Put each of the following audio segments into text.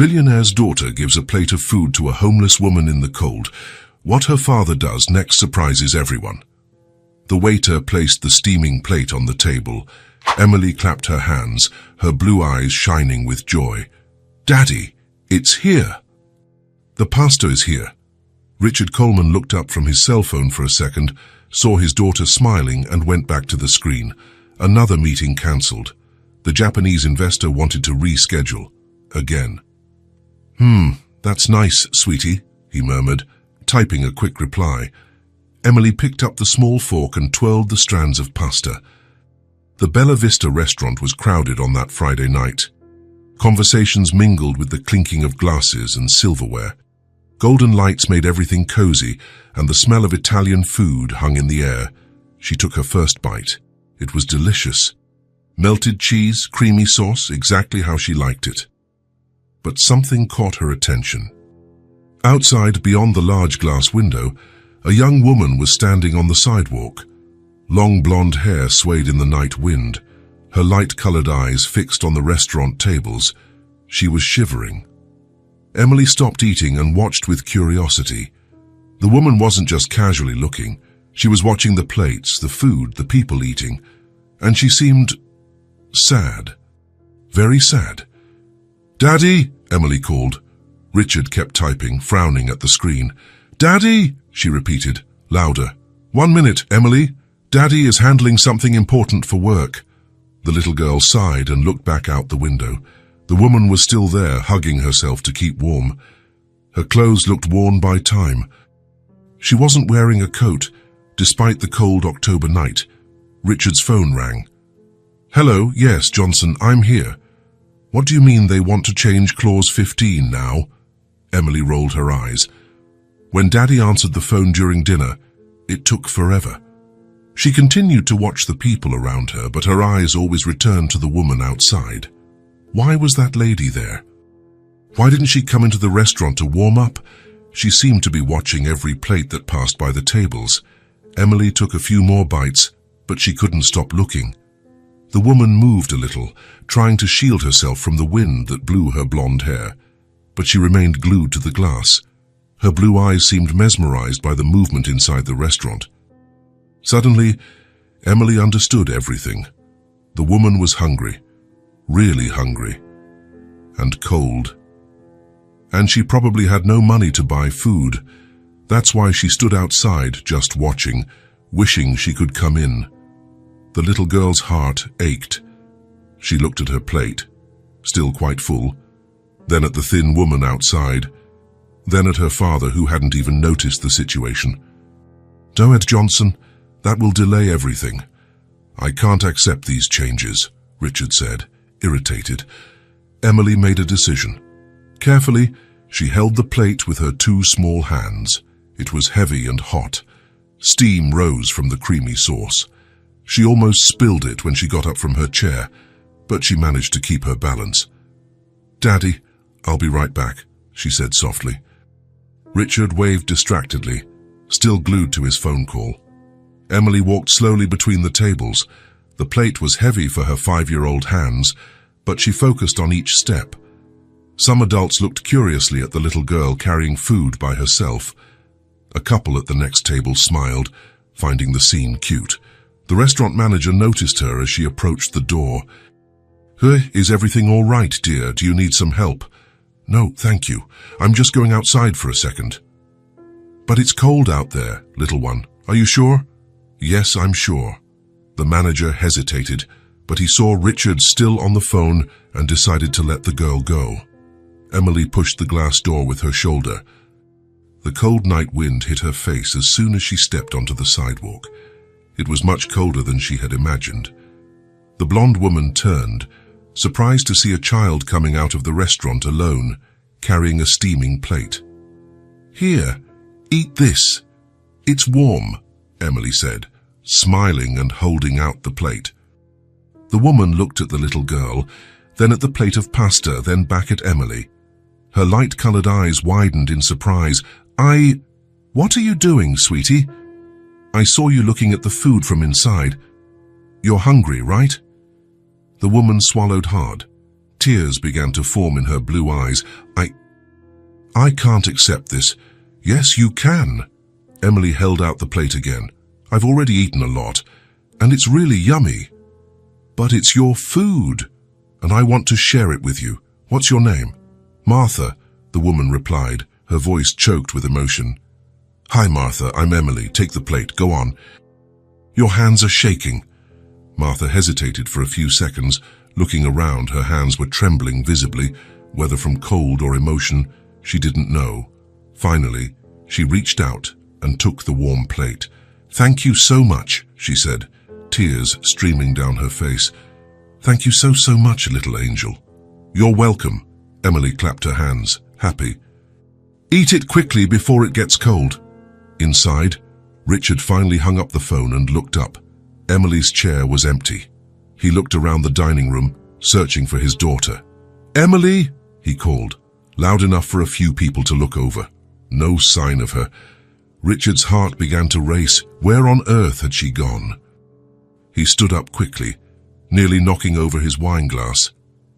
Billionaire's daughter gives a plate of food to a homeless woman in the cold. What her father does next surprises everyone. The waiter placed the steaming plate on the table. Emily clapped her hands, her blue eyes shining with joy. "Daddy, it's here." "The pasta is here." Richard Coleman looked up from his cell phone for a second, saw his daughter smiling and went back to the screen. Another meeting cancelled. The Japanese investor wanted to reschedule. Again. That's nice, sweetie," he murmured, typing a quick reply. Emily picked up the small fork and twirled the strands of pasta. The Bella Vista restaurant was crowded on that Friday night. Conversations mingled with the clinking of glasses and silverware. Golden lights made everything cozy, and the smell of Italian food hung in the air. She took her first bite. It was delicious. Melted cheese, creamy sauce, exactly how she liked it. But something caught her attention. Outside, beyond the large glass window, a young woman was standing on the sidewalk. Long blonde hair swayed in the night wind, her light-colored eyes fixed on the restaurant tables. She was shivering. Emily stopped eating and watched with curiosity. The woman wasn't just casually looking. She was watching the plates, the food, the people eating, and she seemed sad. Very sad. "Daddy," Emily called. Richard kept typing, frowning at the screen. "Daddy," she repeated, louder. "1 minute, Emily. Daddy is handling something important for work." The little girl sighed and looked back out the window. The woman was still there, hugging herself to keep warm. Her clothes looked worn by time. She wasn't wearing a coat, despite the cold October night. Richard's phone rang. "Hello, yes, Johnson, I'm here." "What do you mean they want to change Clause 15 now?" Emily rolled her eyes. When Daddy answered the phone during dinner, it took forever. She continued to watch the people around her, but her eyes always returned to the woman outside. Why was that lady there? Why didn't she come into the restaurant to warm up? She seemed to be watching every plate that passed by the tables. Emily took a few more bites, but she couldn't stop looking. The woman moved a little, trying to shield herself from the wind that blew her blonde hair, but she remained glued to the glass. Her blue eyes seemed mesmerized by the movement inside the restaurant. Suddenly, Emily understood everything. The woman was hungry, really hungry, and cold. And she probably had no money to buy food. That's why she stood outside, just watching, wishing she could come in. The little girl's heart ached. She looked at her plate, still quite full, then at the thin woman outside, then at her father, who hadn't even noticed the situation. "Don't, Johnson, that will delay everything." "I can't accept these changes," Richard said, irritated. Emily made a decision. Carefully, she held the plate with her 2 small hands. It was heavy and hot. Steam rose from the creamy sauce. She almost spilled it when she got up from her chair, but she managed to keep her balance. "Daddy, I'll be right back," she said softly. Richard waved distractedly, still glued to his phone call. Emily walked slowly between the tables. The plate was heavy for her 5-year-old hands, but she focused on each step. Some adults looked curiously at the little girl carrying food by herself. A couple at the next table smiled, finding the scene cute. The restaurant manager noticed her as she approached the door. "Is everything all right, dear? Do you need some help?" "No, thank you. I'm just going outside for a second." "But it's cold out there, little one. Are you sure?" "Yes, I'm sure." The manager hesitated, but he saw Richard still on the phone and decided to let the girl go. Emily pushed the glass door with her shoulder. The cold night wind hit her face as soon as she stepped onto the sidewalk. It was much colder than she had imagined. The blonde woman turned, surprised to see a child coming out of the restaurant alone, carrying a steaming plate. "Here, eat this. It's warm," Emily said, smiling and holding out the plate. The woman looked at the little girl, then at the plate of pasta, then back at Emily. Her light-colored eyes widened in surprise. What are you doing, sweetie?" "I saw you looking at the food from inside. You're hungry, right?" The woman swallowed hard. Tears began to form in her blue eyes. I can't accept this. Yes, you can. Emily held out the plate again. I've already eaten a lot, and it's really yummy. But it's your food, and I want to share it with you. What's your name? Martha, the woman replied, her voice choked with emotion. Hi, Martha, I'm Emily. Take the plate. Go on. Your hands are shaking. Martha hesitated for a few seconds. Looking around, her hands were trembling visibly, whether from cold or emotion, she didn't know. Finally, she reached out and took the warm plate. Thank you so much, she said, tears streaming down her face. Thank you so much, little angel. You're welcome. Emily clapped her hands, happy. Eat it quickly before it gets cold. Inside, Richard finally hung up the phone and looked up. Emily's chair was empty. He looked around the dining room, searching for his daughter. Emily, he called, loud enough for a few people to look over. No sign of her. Richard's heart began to race. Where on earth had she gone? He stood up quickly, nearly knocking over his wine glass.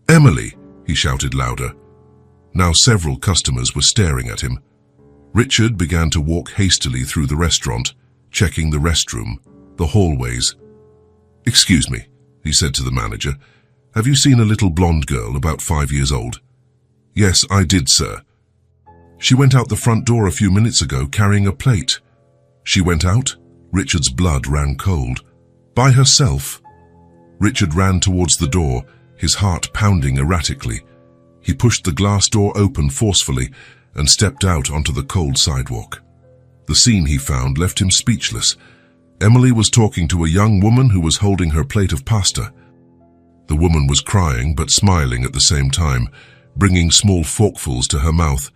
Emily, he shouted louder. Now several customers were staring at him. Richard began to walk hastily through the restaurant, checking the restroom, the hallways. Excuse me, he said to the manager. Have you seen a little blonde girl about 5 years old? Yes, I did, sir. She went out the front door a few minutes ago carrying a plate. She went out? Richard's blood ran cold. By herself? Richard ran towards the door, his heart pounding erratically. He pushed the glass door open forcefully and stepped out onto the cold sidewalk. The scene he found left him speechless. Emily was talking to a young woman who was holding her plate of pasta. The woman was crying but smiling at the same time, bringing small forkfuls to her mouth.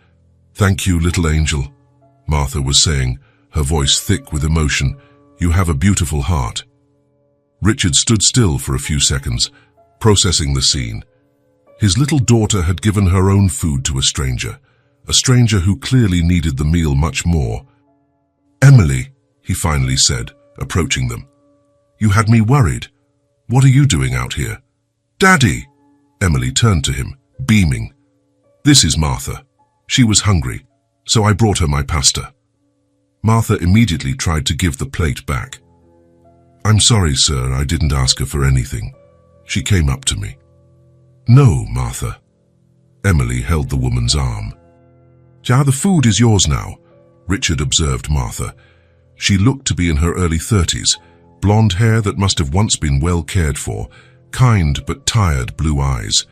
Thank you, little angel, Martha was saying, her voice thick with emotion. You have a beautiful heart. Richard stood still for a few seconds, processing the scene. His little daughter had given her own food to a stranger who clearly needed the meal much more. Emily, he finally said, approaching them. You had me worried. What are you doing out here? Daddy! Emily turned to him, beaming. This is Martha. She was hungry, so I brought her my pasta. Martha immediately tried to give the plate back. I'm sorry, sir, I didn't ask her for anything. She came up to me. No, Martha. Emily held the woman's arm. Ja, the food is yours now, Richard observed Martha. She looked to be in her early 30s, blonde hair that must have once been well cared for, kind but tired blue eyes.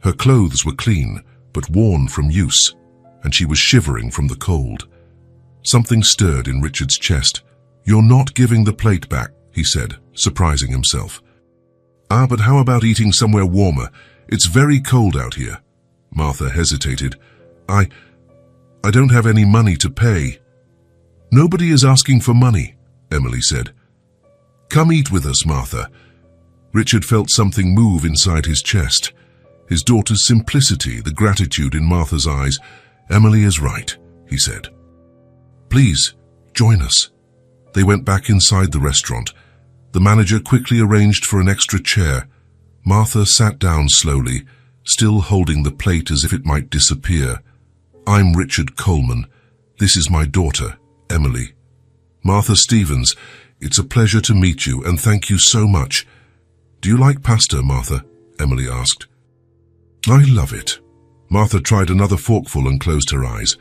Her clothes were clean, but worn from use, and she was shivering from the cold. Something stirred in Richard's chest. You're not giving the plate back, he said, surprising himself. But how about eating somewhere warmer? It's very cold out here. Martha hesitated. I don't have any money to pay. Nobody is asking for money, Emily said. Come eat with us, Martha. Richard felt something move inside his chest. His daughter's simplicity, the gratitude in Martha's eyes. Emily is right, he said. Please, join us. They went back inside the restaurant. The manager quickly arranged for an extra chair. Martha sat down slowly, still holding the plate as if it might disappear. I'm Richard Coleman. This is my daughter, Emily. Martha Stevens, it's a pleasure to meet you and thank you so much. Do you like pasta, Martha? Emily asked. I love it. Martha tried another forkful and closed her eyes.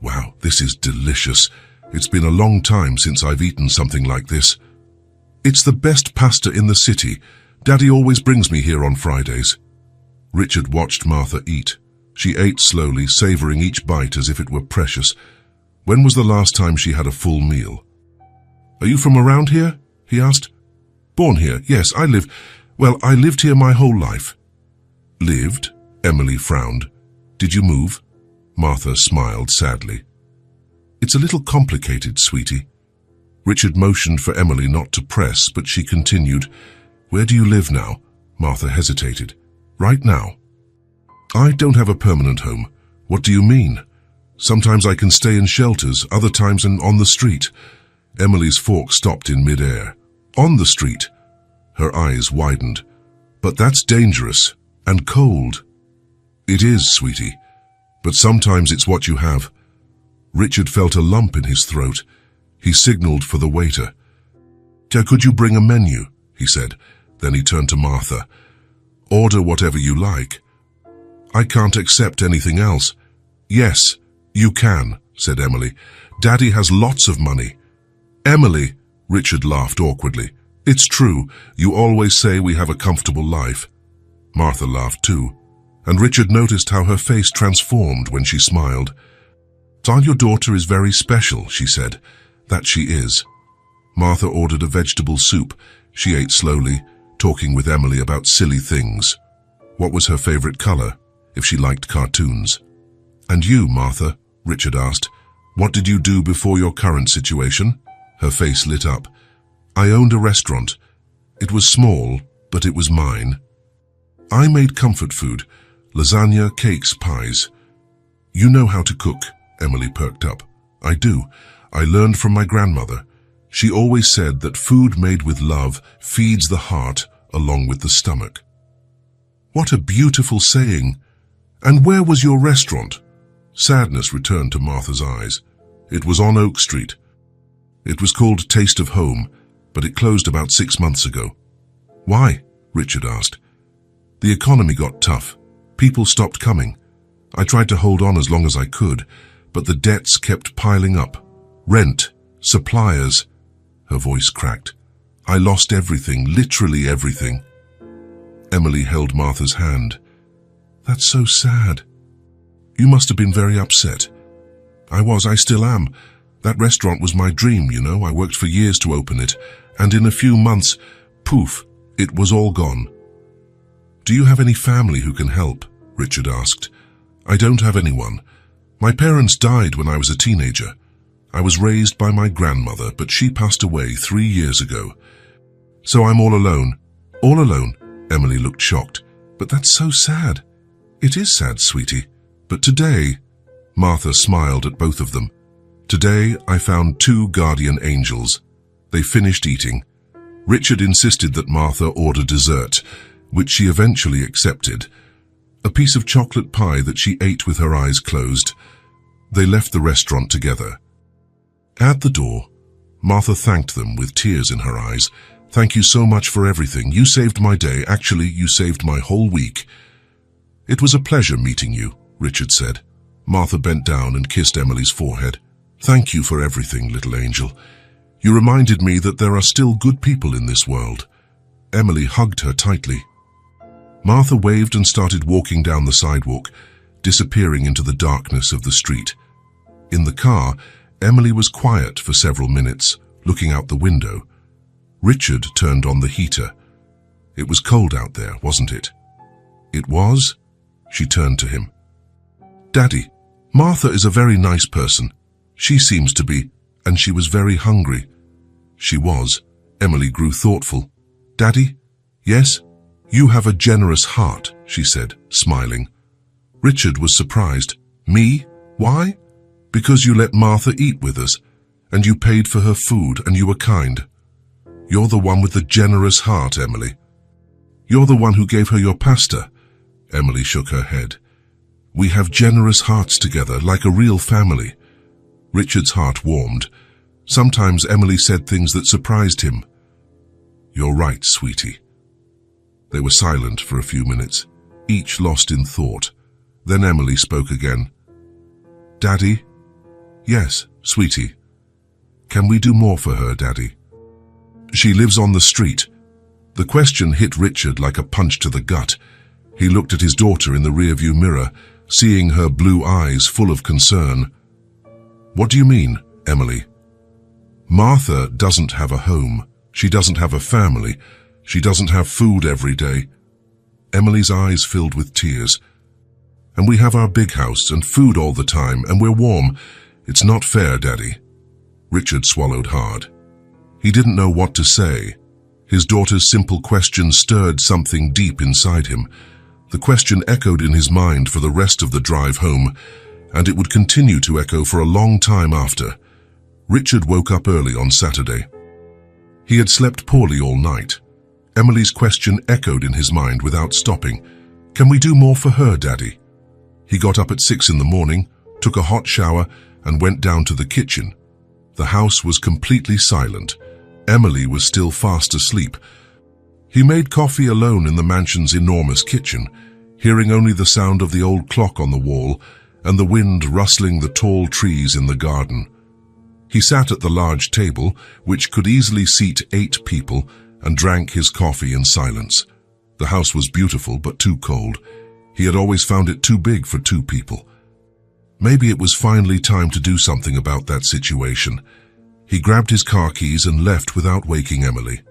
Wow, this is delicious. It's been a long time since I've eaten something like this. It's the best pasta in the city. Daddy always brings me here on Fridays. Richard watched Martha eat. She ate slowly, savoring each bite as if it were precious. When was the last time she had a full meal? Are you from around here? He asked. Born here, yes, I lived here my whole life. Lived? Emily frowned. Did you move? Martha smiled sadly. It's a little complicated, sweetie. Richard motioned for Emily not to press, but she continued. Where do you live now? Martha hesitated. Right now. I don't have a permanent home. What do you mean? Sometimes I can stay in shelters, other times on the street. Emily's fork stopped in mid-air. On the street. Her eyes widened. But that's dangerous, And cold. It is, sweetie, but sometimes it's what you have. Richard felt a lump in his throat. He signaled for the waiter. Could you bring a menu? He said. Then he turned to Martha. Order whatever you like. I can't accept anything else. Yes, you can, said Emily. Daddy has lots of money. Emily, Richard laughed awkwardly. It's true, you always say we have a comfortable life. Martha laughed too, and Richard noticed how her face transformed when she smiled. Your daughter is very special, she said. That she is. Martha ordered a vegetable soup. She ate slowly, talking with Emily about silly things. What was her favorite color, if she liked cartoons? And you, Martha, Richard asked, what did you do before your current situation? Her face lit up. I owned a restaurant. It was small, but it was mine. I made comfort food, lasagna, cakes, pies. You know how to cook, Emily perked up. I do. I learned from my grandmother. She always said that food made with love feeds the heart along with the stomach. What a beautiful saying. And where was your restaurant? Sadness returned to Martha's eyes. It was on Oak Street. It was called Taste of Home, but it closed about 6 months ago. Why? Richard asked. The economy got tough. People stopped coming. I tried to hold on as long as I could, but the debts kept piling up. Rent, suppliers. Her voice cracked. I lost everything, literally everything. Emily held Martha's hand. That's so sad. You must have been very upset. I still am. That restaurant was my dream, you know. I worked for years to open it, and in a few months, poof, it was all gone. Do you have any family who can help? Richard asked. I don't have anyone. My parents died when I was a teenager. I was raised by my grandmother, but she passed away 3 years ago. So I'm all alone. All alone? Emily looked shocked. But that's so sad. It is sad, sweetie. But today, Martha smiled at both of them. Today, I found 2 guardian angels. They finished eating. Richard insisted that Martha order dessert, which she eventually accepted. A piece of chocolate pie that she ate with her eyes closed. They left the restaurant together. At the door, Martha thanked them with tears in her eyes. Thank you so much for everything. You saved my day. Actually, you saved my whole week. It was a pleasure meeting you, Richard said. Martha bent down and kissed Emily's forehead. Thank you for everything, little angel. You reminded me that there are still good people in this world. Emily hugged her tightly. Martha waved and started walking down the sidewalk, disappearing into the darkness of the street. In the car, Emily was quiet for several minutes, looking out the window. Richard turned on the heater. It was cold out there, wasn't it? It was? She turned to him. Daddy, Martha is a very nice person. She seems to be, and she was very hungry. She was. Emily grew thoughtful. Daddy? Yes? You have a generous heart, she said, smiling. Richard was surprised. Me? Why? Because you let Martha eat with us, and you paid for her food, and you were kind. You're the one with the generous heart, Emily. You're the one who gave her your pasta. Emily shook her head. We have generous hearts together, like a real family. Richard's heart warmed. Sometimes Emily said things that surprised him. You're right, sweetie. They were silent for a few minutes, each lost in thought. Then Emily spoke again. Daddy? Yes, sweetie. Can we do more for her, Daddy? She lives on the street. The question hit Richard like a punch to the gut. He looked at his daughter in the rearview mirror, seeing her blue eyes full of concern. What do you mean, Emily? Martha doesn't have a home. She doesn't have a family. She doesn't have food every day. Emily's eyes filled with tears. And we have our big house and food all the time, and we're warm. It's not fair, Daddy. Richard swallowed hard. He didn't know what to say. His daughter's simple question stirred something deep inside him. The question echoed in his mind for the rest of the drive home, and it would continue to echo for a long time after. Richard woke up early on Saturday. He had slept poorly all night. Emily's question echoed in his mind without stopping. Can we do more for her, Daddy? He got up at 6 in the morning, took a hot shower, and went down to the kitchen. The house was completely silent. Emily was still fast asleep. He made coffee alone in the mansion's enormous kitchen, hearing only the sound of the old clock on the wall and the wind rustling the tall trees in the garden. He sat at the large table, which could easily seat 8 people, and drank his coffee in silence. The house was beautiful, but too cold. He had always found it too big for 2 people. Maybe it was finally time to do something about that situation. He grabbed his car keys and left without waking Emily.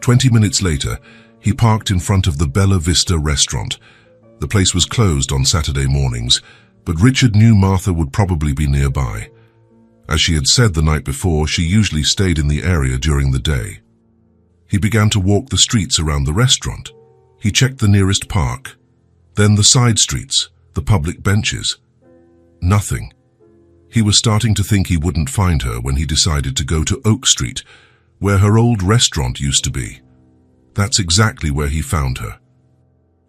20 minutes later, he parked in front of the Bella Vista restaurant. The place was closed on Saturday mornings, but Richard knew Martha would probably be nearby. As she had said the night before, she usually stayed in the area during the day. He began to walk the streets around the restaurant. He checked the nearest park, then the side streets, the public benches. Nothing. He was starting to think he wouldn't find her when he decided to go to Oak Street, where her old restaurant used to be. That's exactly where he found her.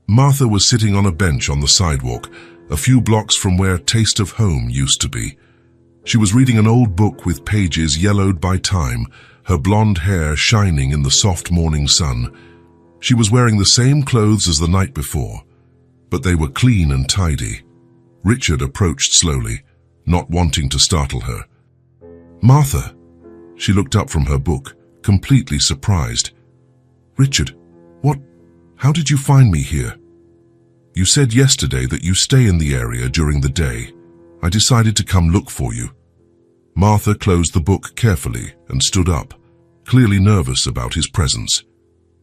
Martha was sitting on a bench on the sidewalk, a few blocks from where Taste of Home used to be. She was reading an old book with pages yellowed by time, her blonde hair shining in the soft morning sun. She was wearing the same clothes as the night before, but they were clean and tidy. Richard approached slowly, not wanting to startle her. "Martha," she looked up from her book, completely surprised. "Richard, how did you find me here?" "You said yesterday that you stay in the area during the day. I decided to come look for you." Martha closed the book carefully and stood up, clearly nervous about his presence.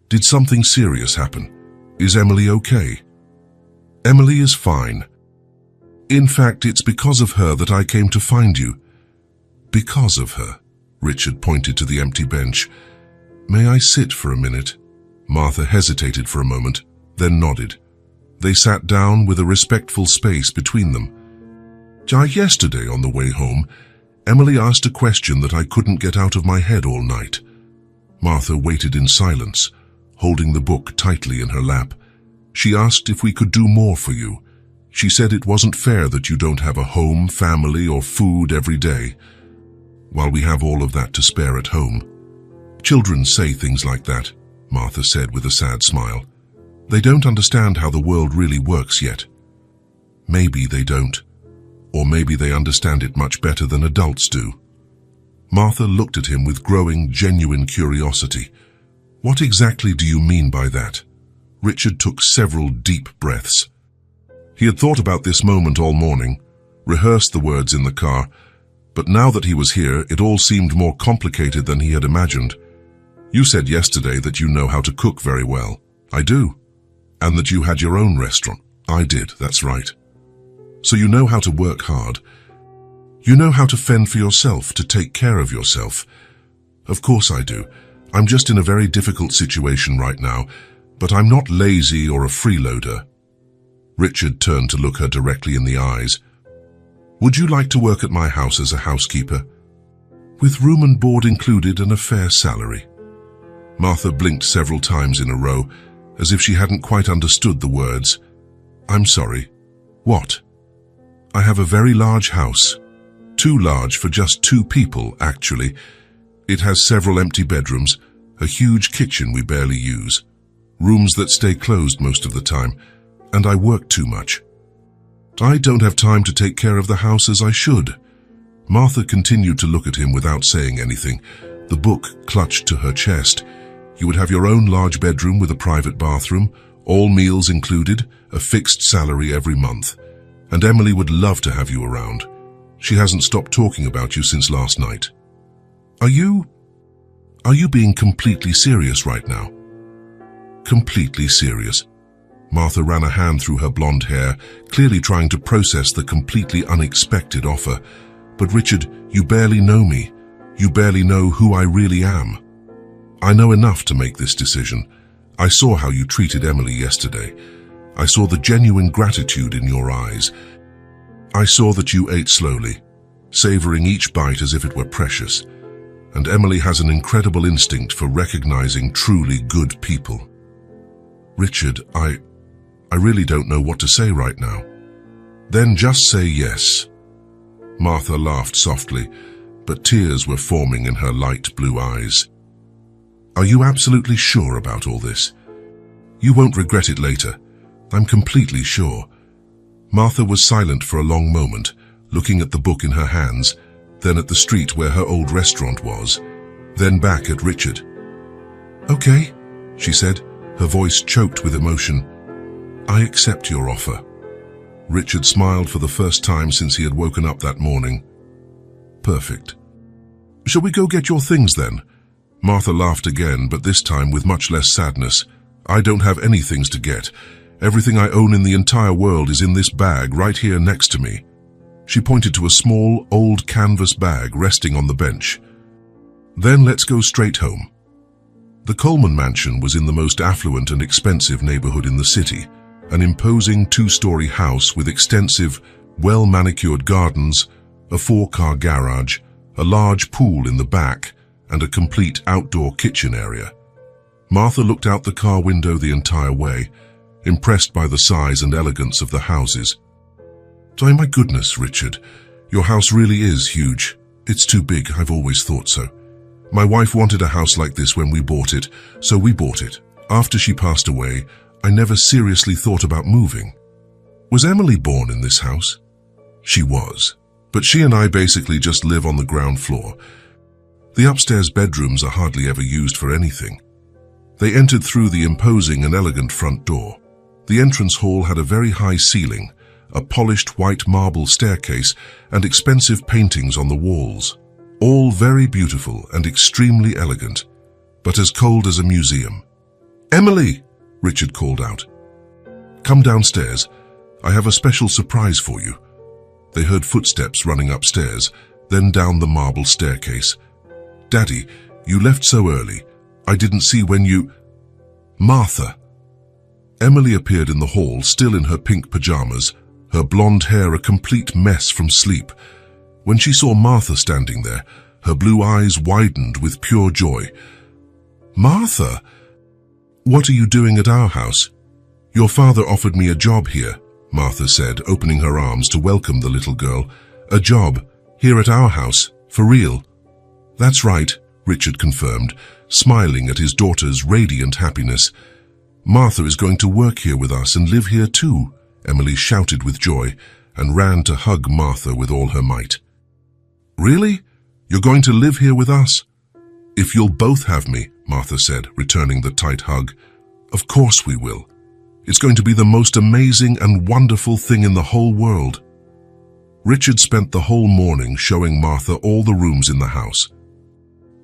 "Did something serious happen? Is Emily okay?" "Emily is fine. In fact, it's because of her that I came to find you." "Because of her?" Richard pointed to the empty bench. "May I sit for a minute?" Martha hesitated for a moment, then nodded. They sat down with a respectful space between them. Yesterday on the way home, Emily asked a question that I couldn't get out of my head all night." Martha waited in silence, holding the book tightly in her lap. "She asked if we could do more for you. She said it wasn't fair that you don't have a home, family, or food every day, while we have all of that to spare at home." "Children say things like that," Martha said with a sad smile. "They don't understand how the world really works yet." "Maybe they don't. Or maybe they understand it much better than adults do." Martha looked at him with growing, genuine curiosity. "What exactly do you mean by that?" Richard took several deep breaths. He had thought about this moment all morning, rehearsed the words in the car, but now that he was here, it all seemed more complicated than he had imagined. "You said yesterday that you know how to cook very well." "I do." "And that you had your own restaurant." "I did, that's right." "So you know how to work hard. You know how to fend for yourself, to take care of yourself." "Of course I do. I'm just in a very difficult situation right now, but I'm not lazy or a freeloader." Richard turned to look her directly in the eyes. "Would you like to work at my house as a housekeeper?" "With room and board included and a fair salary." Martha blinked several times in a row, as if she hadn't quite understood the words. "I'm sorry. What?" "I have a very large house. Too large for just 2 people, actually. It has several empty bedrooms, a huge kitchen we barely use, rooms that stay closed most of the time, and I work too much. I don't have time to take care of the house as I should." Martha continued to look at him without saying anything, the book clutched to her chest. "You would have your own large bedroom with a private bathroom, all meals included, a fixed salary every month. And Emily would love to have you around. She hasn't stopped talking about you since last night." Are you being completely serious right now?" "Completely serious." Martha ran a hand through her blonde hair, clearly trying to process the completely unexpected offer. "But Richard, you barely know me. You barely know who I really am." "I know enough to make this decision. I saw how you treated Emily yesterday. I saw the genuine gratitude in your eyes. I saw that you ate slowly, savoring each bite as if it were precious. And Emily has an incredible instinct for recognizing truly good people." "Richard, I really don't know what to say right now." "Then just say yes." Martha laughed softly, but tears were forming in her light blue eyes. "Are you absolutely sure about all this? You won't regret it later. I'm completely sure." Martha was silent for a long moment, looking at the book in her hands, then at the street where her old restaurant was, then back at Richard. "Okay," she said, her voice choked with emotion. "I accept your offer." Richard smiled for the first time since he had woken up that morning. "Perfect. Shall we go get your things then?" Martha laughed again, but this time with much less sadness. "I don't have any things to get. Everything I own in the entire world is in this bag right here next to me." She pointed to a small, old canvas bag resting on the bench. "Then let's go straight home." The Coleman mansion was in the most affluent and expensive neighborhood in the city, an imposing two-story house with extensive, well-manicured gardens, a 4-car garage, a large pool in the back, and a complete outdoor kitchen area. Martha looked out the car window the entire way, impressed by the size and elegance of the houses. "Oh, my goodness, Richard, your house really is huge. It's too big, I've always thought so. My wife wanted a house like this when we bought it, so we bought it. After she passed away, I never seriously thought about moving." "Was Emily born in this house?" "She was, but she and I basically just live on the ground floor. The upstairs bedrooms are hardly ever used for anything." They entered through the imposing and elegant front door. The entrance hall had a very high ceiling, a polished white marble staircase, and expensive paintings on the walls. All very beautiful and extremely elegant, but as cold as a museum. "Emily!" Richard called out. "Come downstairs. I have a special surprise for you." They heard footsteps running upstairs, then down the marble staircase. "Daddy, you left so early. I didn't see when you—" "Martha!" Emily appeared in the hall, still in her pink pajamas, her blonde hair a complete mess from sleep. When she saw Martha standing there, her blue eyes widened with pure joy. "Martha! What are you doing at our house?" "Your father offered me a job here," Martha said, opening her arms to welcome the little girl. "A job, here at our house, for real." "That's right," Richard confirmed, smiling at his daughter's radiant happiness. "Martha is going to work here with us and live here too," Emily shouted with joy and ran to hug Martha with all her might. "Really? You're going to live here with us?" "If you'll both have me," Martha said, returning the tight hug. "Of course we will. It's going to be the most amazing and wonderful thing in the whole world." Richard spent the whole morning showing Martha all the rooms in the house.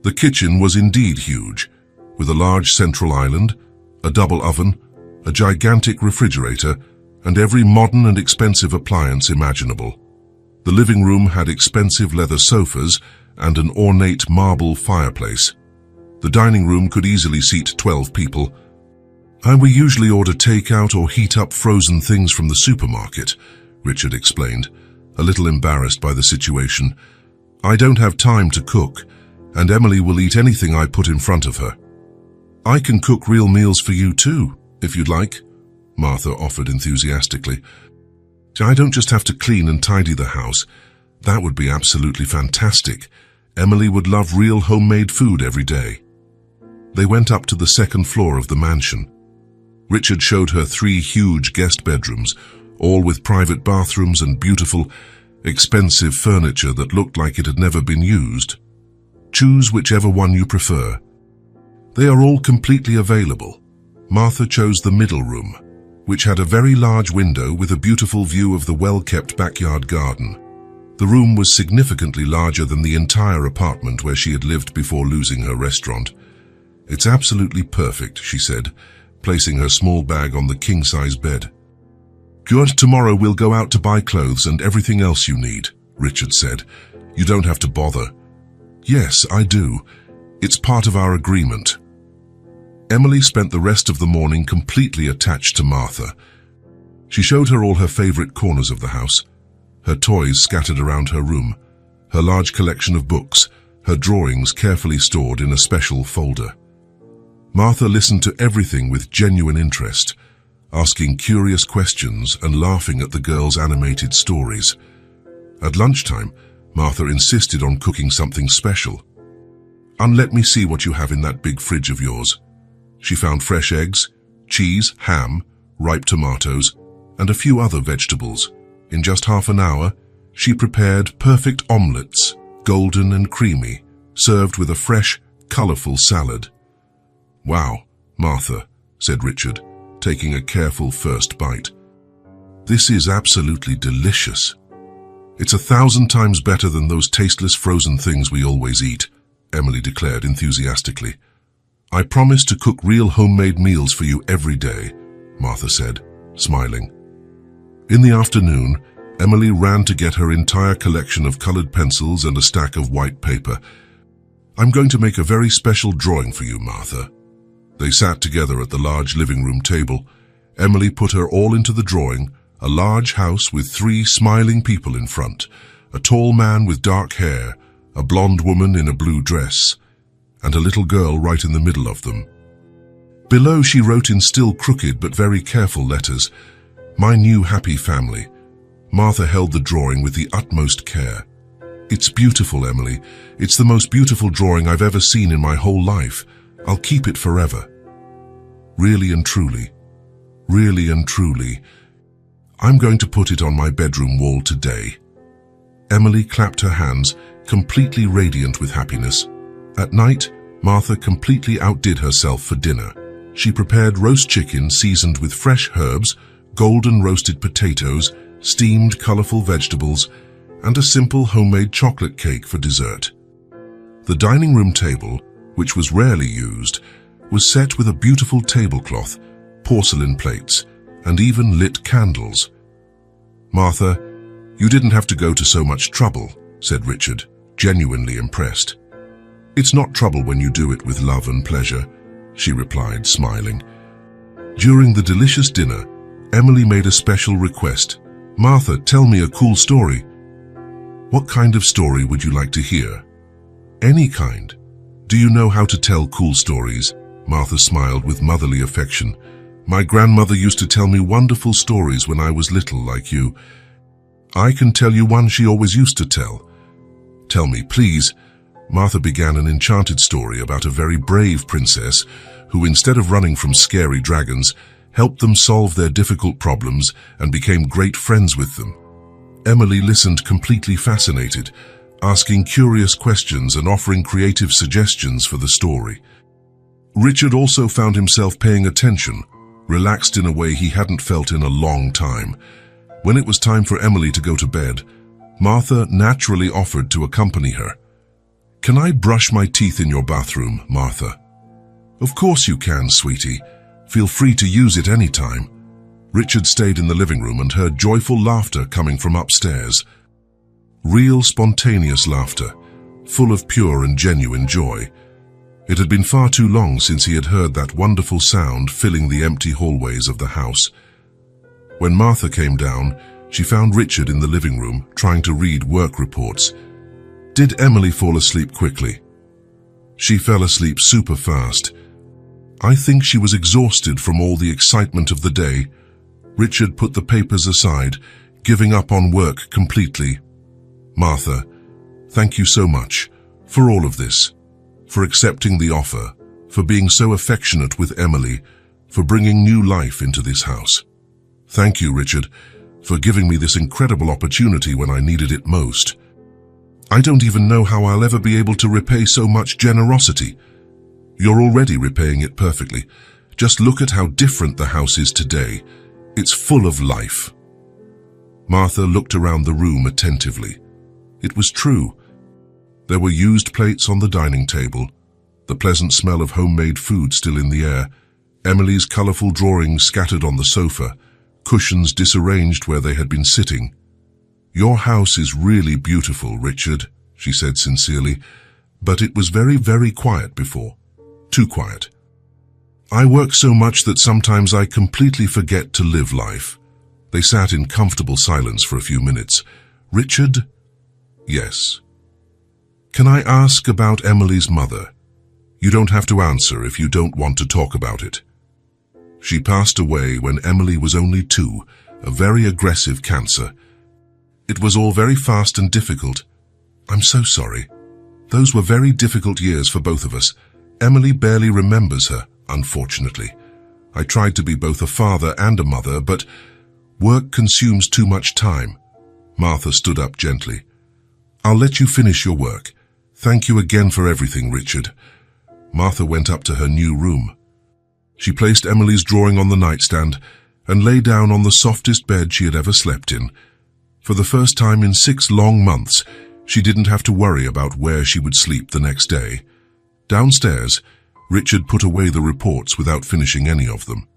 The kitchen was indeed huge, with a large central island, a double oven, a gigantic refrigerator, and every modern and expensive appliance imaginable. The living room had expensive leather sofas and an ornate marble fireplace. The dining room could easily seat 12 people. "We usually order takeout or heat up frozen things from the supermarket," Richard explained, a little embarrassed by the situation. "I don't have time to cook, and Emily will eat anything I put in front of her." "I can cook real meals for you too, if you'd like," Martha offered enthusiastically. "I don't just have to clean and tidy the house. That would be absolutely fantastic. Emily would love real homemade food every day." They went up to the second floor of the mansion. Richard showed her 3 huge guest bedrooms, all with private bathrooms and beautiful, expensive furniture that looked like it had never been used. "Choose whichever one you prefer. They are all completely available." Martha chose the middle room, which had a very large window with a beautiful view of the well-kept backyard garden. The room was significantly larger than the entire apartment where she had lived before losing her restaurant. "It's absolutely perfect," she said, placing her small bag on the king-size bed. "Good, tomorrow we'll go out to buy clothes and everything else you need," Richard said. "You don't have to bother." "Yes, I do. It's part of our agreement." Emily spent the rest of the morning completely attached to Martha. She showed her all her favorite corners of the house, her toys scattered around her room, her large collection of books, her drawings carefully stored in a special folder. Martha listened to everything with genuine interest, asking curious questions and laughing at the girls' animated stories. At lunchtime, Martha insisted on cooking something special. "Let me see what you have in that big fridge of yours." She found fresh eggs, cheese, ham, ripe tomatoes, and a few other vegetables. In just half an hour, she prepared perfect omelettes, golden and creamy, served with a fresh, colorful salad. "Wow, Martha," said Richard, taking a careful first bite. "This is absolutely delicious. It's 1,000 times better than those tasteless frozen things we always eat," Emily declared enthusiastically. "I promise to cook real homemade meals for you every day," Martha said, smiling. In the afternoon, Emily ran to get her entire collection of colored pencils and a stack of white paper. "I'm going to make a very special drawing for you, Martha." They sat together at the large living room table. Emily put her all into the drawing, a large house with 3 smiling people in front, a tall man with dark hair, a blonde woman in a blue dress, and a little girl right in the middle of them. Below she wrote in still crooked but very careful letters, "My new happy family." Martha held the drawing with the utmost care. "It's beautiful, Emily. It's the most beautiful drawing I've ever seen in my whole life. I'll keep it forever." Really and truly, I'm going to put it on my bedroom wall today." Emily clapped her hands, completely radiant with happiness. At night, Martha completely outdid herself for dinner. She prepared roast chicken seasoned with fresh herbs, golden roasted potatoes, steamed colorful vegetables, and a simple homemade chocolate cake for dessert. The dining room table, which was rarely used, was set with a beautiful tablecloth, porcelain plates, and even lit candles. "Martha, you didn't have to go to so much trouble," said Richard, genuinely impressed. "It's not trouble when you do it with love and pleasure," she replied, smiling. During the delicious dinner, Emily made a special request. "Martha, tell me a cool story." "What kind of story would you like to hear?" "Any kind." "Do you know how to tell cool stories?" Martha smiled with motherly affection. "My grandmother used to tell me wonderful stories when I was little, like you." "I can tell you one she always used to tell." "Tell me, please." Martha began an enchanted story about a very brave princess who, instead of running from scary dragons, helped them solve their difficult problems and became great friends with them. Emily listened completely fascinated, asking curious questions and offering creative suggestions for the story. Richard also found himself paying attention, relaxed in a way he hadn't felt in a long time. When it was time for Emily to go to bed, Martha naturally offered to accompany her. "Can I brush my teeth in your bathroom, Martha?" "Of course you can, sweetie. Feel free to use it any time." Richard stayed in the living room and heard joyful laughter coming from upstairs. Real, spontaneous laughter, full of pure and genuine joy. It had been far too long since he had heard that wonderful sound filling the empty hallways of the house. When Martha came down, she found Richard in the living room trying to read work reports. Did Emily fall asleep quickly? She fell asleep super fast. I think she was exhausted from all the excitement of the day. Richard put the papers aside, giving up on work completely. "Martha, thank you so much for all of this, for accepting the offer, for being so affectionate with Emily, for bringing new life into this house. Thank you, Richard, for giving me this incredible opportunity when I needed it most. I don't even know how I'll ever be able to repay so much generosity. You're already repaying it perfectly. Just look at how different the house is today. It's full of life." Martha looked around the room attentively. It was true. There were used plates on the dining table, the pleasant smell of homemade food still in the air, Emily's colorful drawings scattered on the sofa, cushions disarranged where they had been sitting. "Your house is really beautiful, Richard," she said sincerely, "but it was very, very quiet before. Too quiet. I work so much that sometimes I completely forget to live life." They sat in comfortable silence for a few minutes. "Richard?" "Yes." "Can I ask about Emily's mother? You don't have to answer if you don't want to talk about it." She passed away when Emily was only 2, a very aggressive cancer. It was all very fast and difficult. I'm so sorry. Those were very difficult years for both of us. Emily barely remembers her, unfortunately. I tried to be both a father and a mother, but work consumes too much time. Martha stood up gently. I'll let you finish your work. Thank you again for everything, Richard. Martha went up to her new room. She placed Emily's drawing on the nightstand and lay down on the softest bed she had ever slept in. For the first time in 6 long months, she didn't have to worry about where she would sleep the next day. Downstairs, Richard put away the reports without finishing any of them.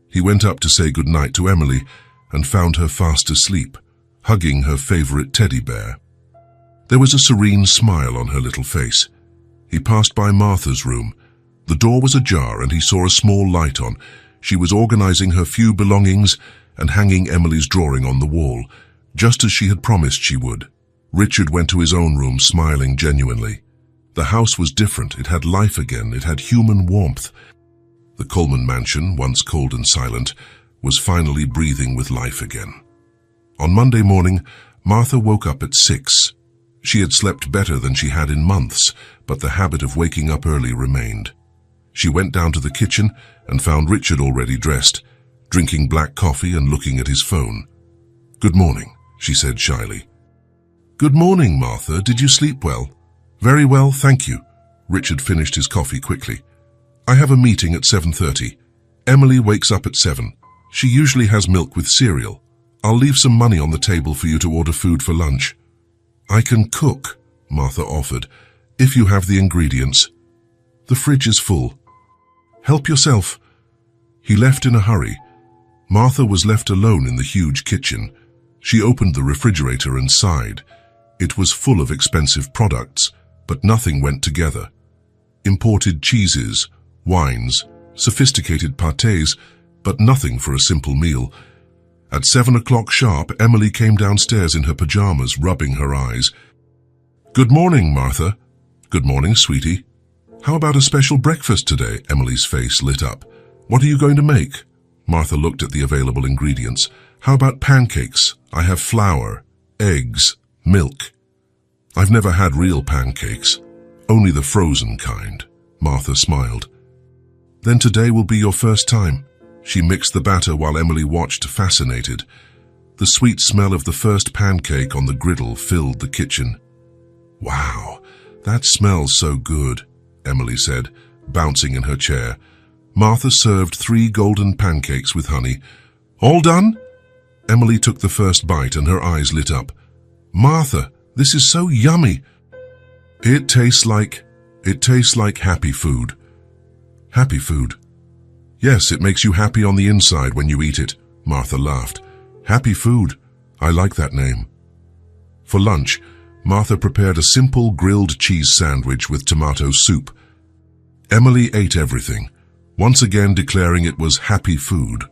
He went up to say goodnight to Emily and found her fast asleep, hugging her favorite teddy bear. There was a serene smile on her little face. He passed by Martha's room. The door was ajar and he saw a small light on. She was organizing her few belongings and hanging Emily's drawing on the wall, just as she had promised she would. Richard went to his own room, smiling genuinely. The house was different. It had life again. It had human warmth. The Coleman mansion, once cold and silent, was finally breathing with life again. On Monday morning, Martha woke up at 6. She had slept better than she had in months, but the habit of waking up early remained. She went down to the kitchen and found Richard already dressed, drinking black coffee and looking at his phone. "Good morning," she said shyly. "Good morning, Martha. Did you sleep well?" "Very well, thank you." Richard finished his coffee quickly. "I have a meeting at 7:30. Emily wakes up at 7. She usually has milk with cereal. I'll leave some money on the table for you to order food for lunch." "I can cook," Martha offered, "if you have the ingredients." "The fridge is full." "Help yourself." He left in a hurry. Martha was left alone in the huge kitchen. She opened the refrigerator and sighed. It was full of expensive products, but nothing went together. Imported cheeses, wines, sophisticated pâtés, but nothing for a simple meal. At 7 o'clock sharp, Emily came downstairs in her pajamas, rubbing her eyes. "Good morning, Martha." "Good morning, sweetie." "How about a special breakfast today?" Emily's face lit up. "What are you going to make?" Martha looked at the available ingredients. "How about pancakes? I have flour, eggs, milk." "I've never had real pancakes, only the frozen kind." Martha smiled. "Then today will be your first time." She mixed the batter while Emily watched, fascinated. The sweet smell of the first pancake on the griddle filled the kitchen. "Wow, that smells so good," Emily said, bouncing in her chair. Martha served 3 golden pancakes with honey. "All done?" Emily took the first bite and her eyes lit up. "Martha, this is so yummy." It tastes like happy food." "Happy food?" "Yes, it makes you happy on the inside when you eat it," Martha laughed. "Happy food. I like that name." For lunch, Martha prepared a simple grilled cheese sandwich with tomato soup. Emily ate everything, once again declaring it was happy food.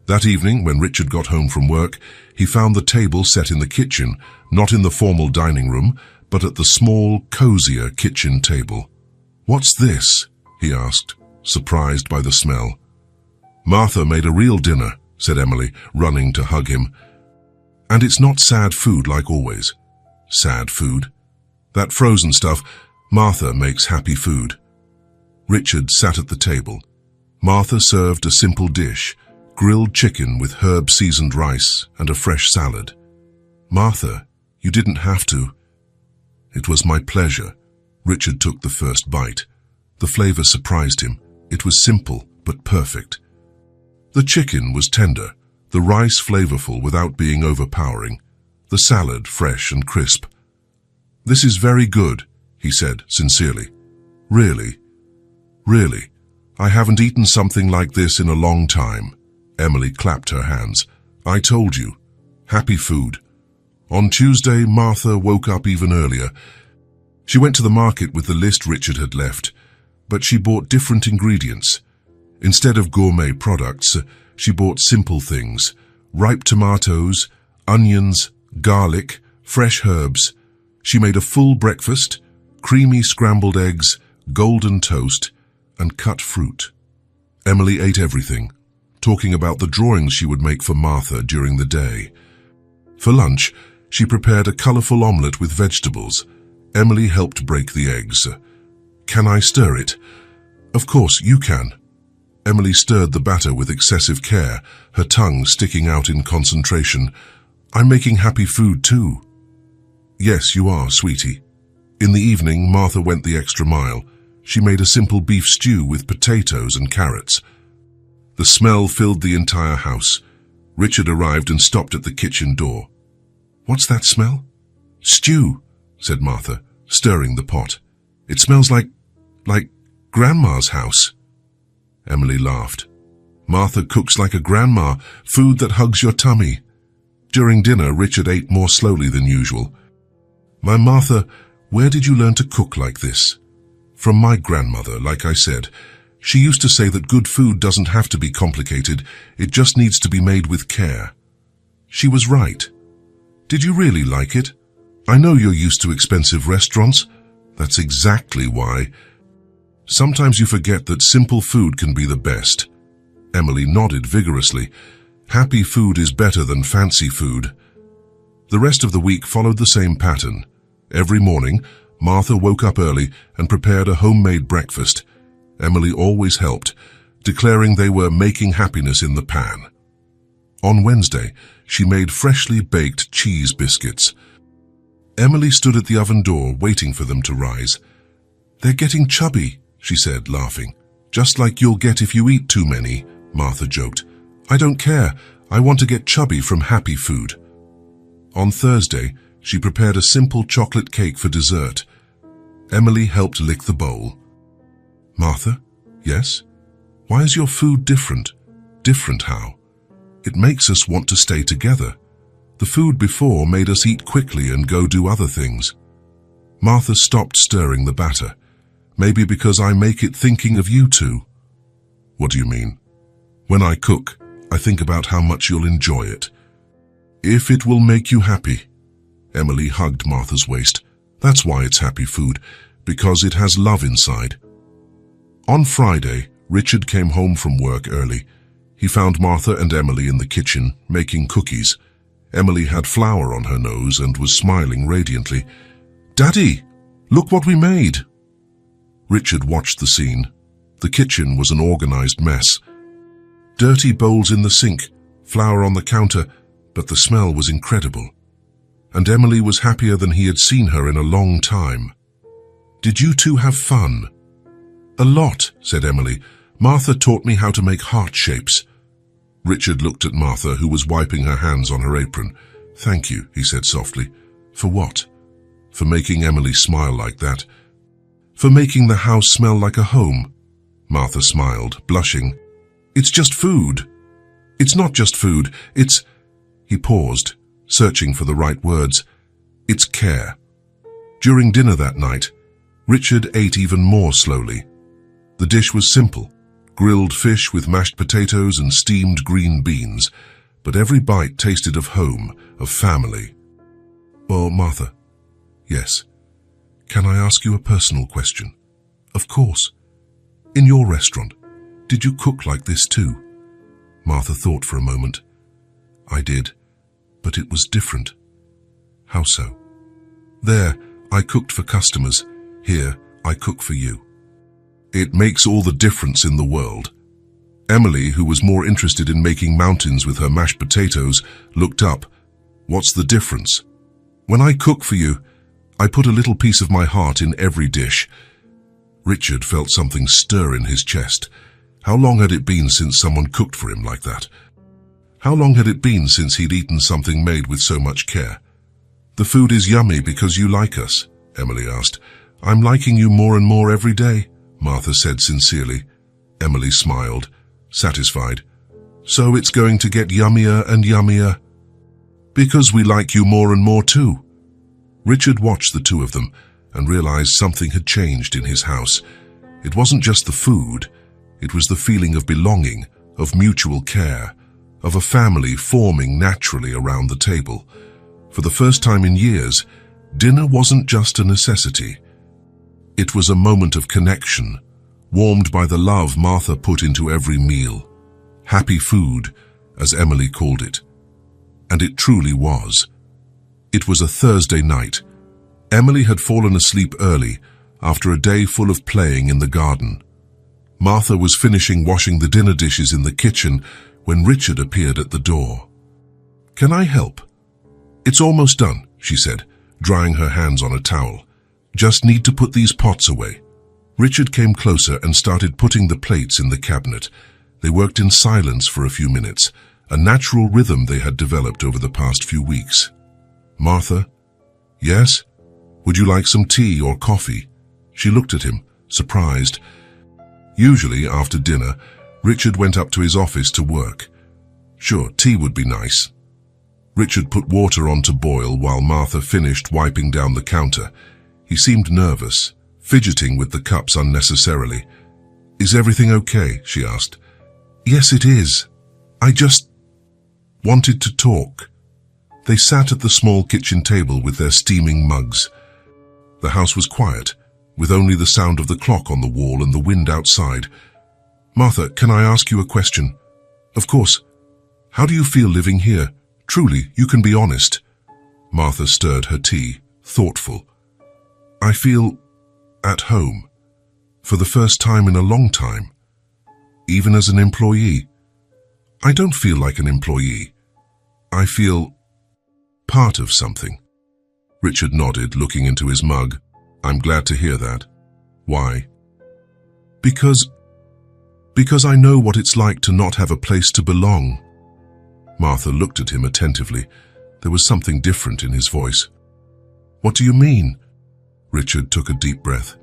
That evening, when Richard got home from work, he found the table set in the kitchen, not in the formal dining room, but at the small, cozier kitchen table. "What's this?" he asked, surprised by the smell. "Martha made a real dinner," said Emily, running to hug him. "And it's not sad food like always." "Sad food? That frozen stuff. Martha makes happy food." Richard sat at the table. Martha served a simple dish, grilled chicken with herb-seasoned rice and a fresh salad. "Martha, you didn't have to." "It was my pleasure." Richard took the first bite. The flavor surprised him. It was simple but perfect. The chicken was tender, the rice flavorful without being overpowering, the salad fresh and crisp. "This is very good," he said sincerely. "Really? Really? I haven't eaten something like this in a long time." Emily clapped her hands. "I told you. Happy food." On Tuesday, Martha woke up even earlier. She went to the market with the list Richard had left, but she bought different ingredients. Instead of gourmet products, she bought simple things: ripe tomatoes, onions, garlic, fresh herbs. She made a full breakfast, creamy scrambled eggs, golden toast, and cut fruit. Emily ate everything, talking about the drawings she would make for Martha during the day. For lunch, she prepared a colorful omelette with vegetables. Emily helped break the eggs. "Can I stir it?" "Of course, you can." Emily stirred the batter with excessive care, her tongue sticking out in concentration. "I'm making happy food too." "Yes, you are, sweetie." In the evening, Martha went the extra mile. She made a simple beef stew with potatoes and carrots. The smell filled the entire house. Richard arrived and stopped at the kitchen door. "What's that smell?" "Stew," said Martha, stirring the pot. "It smells like Grandma's house." Emily laughed. "Martha cooks like a grandma, food that hugs your tummy." During dinner, Richard ate more slowly than usual. "My Martha, where did you learn to cook like this?" "From my grandmother, like I said. She used to say that good food doesn't have to be complicated, it just needs to be made with care." She was right. "Did you really like it? I know you're used to expensive restaurants." "That's exactly why. Sometimes you forget that simple food can be the best." Emily nodded vigorously. Happy food is better than fancy food. The rest of the week followed the same pattern. Every morning, Martha woke up early and prepared a homemade breakfast. Emily always helped, declaring they were making happiness in the pan. On Wednesday, she made freshly baked cheese biscuits. Emily stood at the oven door waiting for them to rise. "They're getting chubby," she said, laughing. "Just like you'll get if you eat too many," Martha joked. "I don't care. I want to get chubby from happy food." On Thursday, she prepared a simple chocolate cake for dessert. Emily helped lick the bowl. "Martha, yes? Why is your food different?" "Different how?" "It makes us want to stay together. The food before made us eat quickly and go do other things." Martha stopped stirring the batter. "Maybe because I make it thinking of you two." "What do you mean?" "When I cook, I think about how much you'll enjoy it. If it will make you happy." Emily hugged Martha's waist. "That's why it's happy food, because it has love inside." On Friday, Richard came home from work early. He found Martha and Emily in the kitchen, making cookies. Emily had flour on her nose and was smiling radiantly. "Daddy, look what we made!" Richard watched the scene. The kitchen was an organized mess. Dirty bowls in the sink, flour on the counter, but the smell was incredible. And Emily was happier than he had seen her in a long time. "Did you two have fun?" "A lot," said Emily. "Martha taught me how to make heart shapes." Richard looked at Martha, who was wiping her hands on her apron. "Thank you," he said softly. "For what?" "For making Emily smile like that." "For making the house smell like a home." Martha smiled, blushing. "It's just food." "It's not just food, it's—" He paused, searching for the right words. "It's care." During dinner that night, Richard ate even more slowly. The dish was simple, grilled fish with mashed potatoes and steamed green beans, but every bite tasted of home, of family. "Well, Martha." "Yes." "Can I ask you a personal question?" "Of course." "In your restaurant, did you cook like this too?" Martha thought for a moment. "I did, but it was different." "How so?" "There, I cooked for customers. Here, I cook for you." "It makes all the difference in the world." Emily, who was more interested in making mountains with her mashed potatoes, looked up. "What's the difference?" "When I cook for you, I put a little piece of my heart in every dish." Richard felt something stir in his chest. How long had it been since someone cooked for him like that? How long had it been since he'd eaten something made with so much care? "The food is yummy because you like us," Emily asked. "I'm liking you more and more every day," Martha said sincerely. Emily smiled, satisfied. "So it's going to get yummier and yummier." "Because we like you more and more too." Richard watched the two of them and realized something had changed in his house. It wasn't just the food, it was the feeling of belonging, of mutual care, of a family forming naturally around the table. For the first time in years, dinner wasn't just a necessity. It was a moment of connection, warmed by the love Martha put into every meal. Happy food, as Emily called it. And it truly was. It was a Thursday night. Emily had fallen asleep early after a day full of playing in the garden. Martha was finishing washing the dinner dishes in the kitchen when Richard appeared at the door. "Can I help?" "It's almost done," she said, drying her hands on a towel. "Just need to put these pots away." Richard came closer and started putting the plates in the cabinet. They worked in silence for a few minutes, a natural rhythm they had developed over the past few weeks. "Martha?" "Yes? Would you like some tea or coffee?" She looked at him, surprised. Usually, after dinner, Richard went up to his office to work. Sure, tea would be nice. Richard put water on to boil while Martha finished wiping down the counter. He seemed nervous, fidgeting with the cups unnecessarily. "Is everything okay?" she asked. "Yes, it is. I just wanted to talk." They sat at the small kitchen table with their steaming mugs. The house was quiet, with only the sound of the clock on the wall and the wind outside. "Martha, can I ask you a question?" "Of course. How do you feel living here? Truly, you can be honest." Martha stirred her tea, thoughtful. "I feel at home, for the first time in a long time. Even as an employee. I don't feel like an employee. I feel part of something." Richard nodded, looking into his mug. "I'm glad to hear that. Why?" Because I know what it's like to not have a place to belong." Martha looked at him attentively. There was something different in his voice. "What do you mean?" Richard took a deep breath.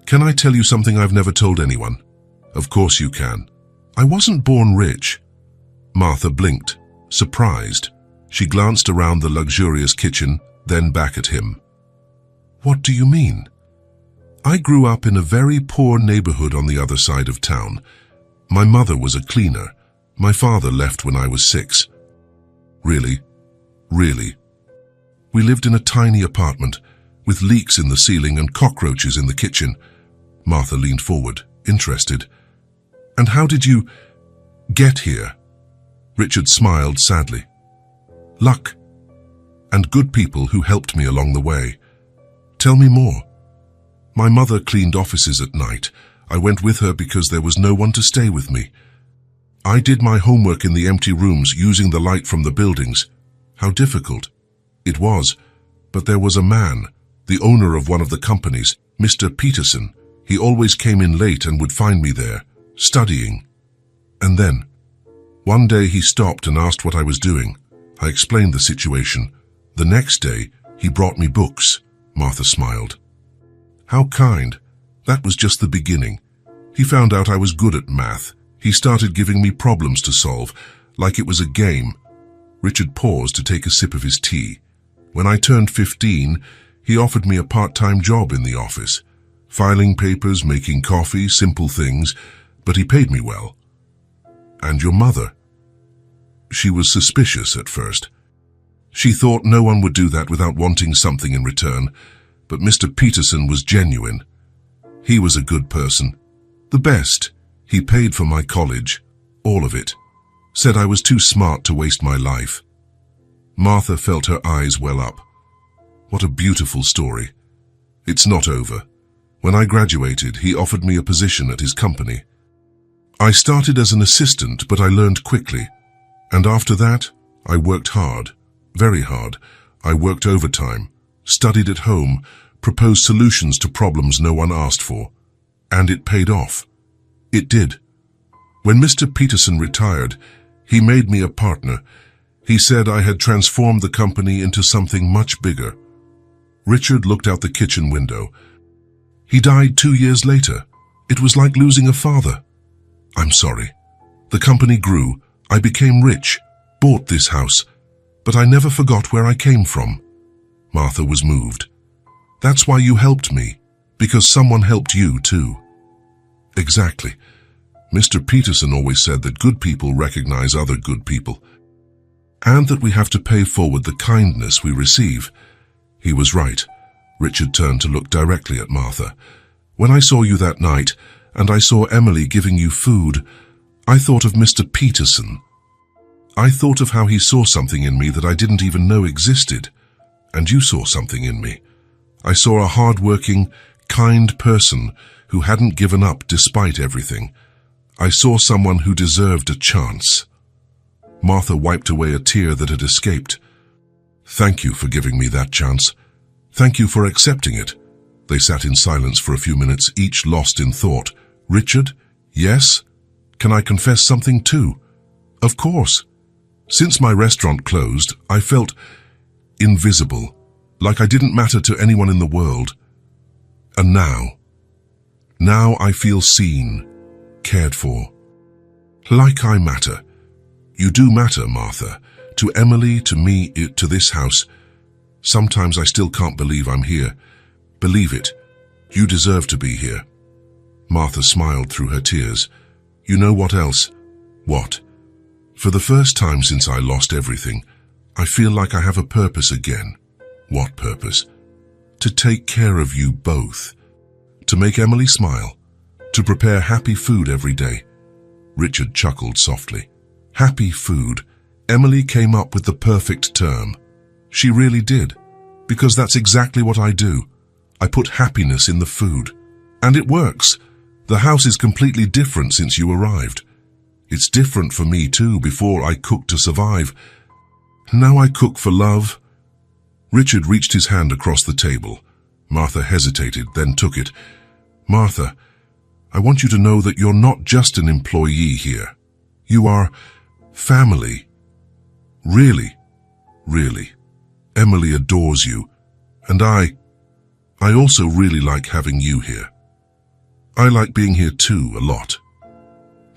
"Can I tell you something I've never told anyone?" "Of course you can. I wasn't born rich." Martha blinked, surprised. She glanced around the luxurious kitchen, then back at him. "What do you mean?" "I grew up in a very poor neighborhood on the other side of town. My mother was a cleaner. My father left when I was 6. "Really? Really?" "We lived in a tiny apartment, with leaks in the ceiling and cockroaches in the kitchen." Martha leaned forward, interested. "And how did you get here?" Richard smiled sadly. "Luck. And good people who helped me along the way." "Tell me more." "My mother cleaned offices at night. I went with her because there was no one to stay with me. I did my homework in the empty rooms using the light from the buildings. How difficult." "It was. But there was a man, the owner of one of the companies, Mr. Peterson. He always came in late and would find me there, studying. And then, one day he stopped and asked what I was doing. I explained the situation. The next day, he brought me books." Martha smiled. "How kind. That was just the beginning. He found out I was good at math. He started giving me problems to solve, like it was a game." Richard paused to take a sip of his tea. "When I turned 15, he offered me a part-time job in the office. Filing papers, making coffee, simple things, but he paid me well." "And your mother?" "She was suspicious at first. She thought no one would do that without wanting something in return, but Mr. Peterson was genuine. He was a good person. The best. He paid for my college, all of it. Said I was too smart to waste my life." Martha felt her eyes well up. What a beautiful story. "It's not over. When I graduated, he offered me a position at his company. I started as an assistant, but I learned quickly. And after that, I worked hard, very hard. I worked overtime, studied at home, proposed solutions to problems no one asked for. And it paid off. It did. When Mr. Peterson retired, he made me a partner. He said I had transformed the company into something much bigger." Richard looked out the kitchen window. "He died 2 years later. It was like losing a father." "I'm sorry. The company grew. I became rich, bought this house, but I never forgot where I came from." Martha was moved. "That's why you helped me, because someone helped you too." "Exactly. Mr. Peterson always said that good people recognize other good people, and that we have to pay forward the kindness we receive." He was right. Richard turned to look directly at Martha. "When I saw you that night, and I saw Emily giving you food, I thought of Mr. Peterson. I thought of how he saw something in me that I didn't even know existed. And you saw something in me. I saw a hard-working, kind person who hadn't given up despite everything. I saw someone who deserved a chance. Martha wiped away a tear that had escaped. Thank you for giving me that chance. Thank you for accepting it. They sat in silence for a few minutes, each lost in thought. Richard? Yes? Can I confess something too? Of course. Since my restaurant closed, I felt invisible, like I didn't matter to anyone in the world. And now I feel seen, cared for. Like I matter. You do matter, Martha. To Emily, to me, to this house. Sometimes I still can't believe I'm here. Believe it. You deserve to be here. Martha smiled through her tears. You know what else? What? For the first time since I lost everything, I feel like I have a purpose again. What purpose? To take care of you both. To make Emily smile. To prepare happy food every day. Richard chuckled softly. Happy food. Emily came up with the perfect term. She really did. Because that's exactly what I do. I put happiness in the food. And it works. The house is completely different since you arrived. It's different for me too. Before I cooked to survive. Now I cook for love. Richard reached his hand across the table. Martha hesitated, then took it. Martha, I want you to know that you're not just an employee here. You are family. Really, really. Emily adores you. And I also really like having you here. I like being here too, a lot.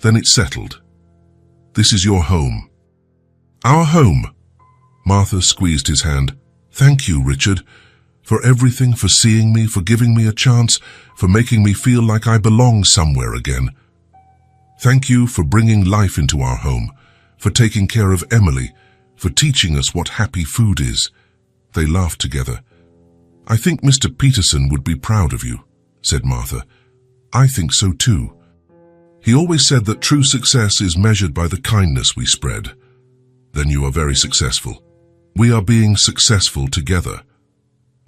Then it settled. This is your home. Our home. Martha squeezed his hand. Thank you, Richard, for everything, for seeing me, for giving me a chance, for making me feel like I belong somewhere again. Thank you for bringing life into our home, for taking care of Emily, for teaching us what happy food is. They laughed together. I think Mr. Peterson would be proud of you, said Martha. I think so too. He always said that true success is measured by the kindness we spread. Then you are very successful. We are being successful together.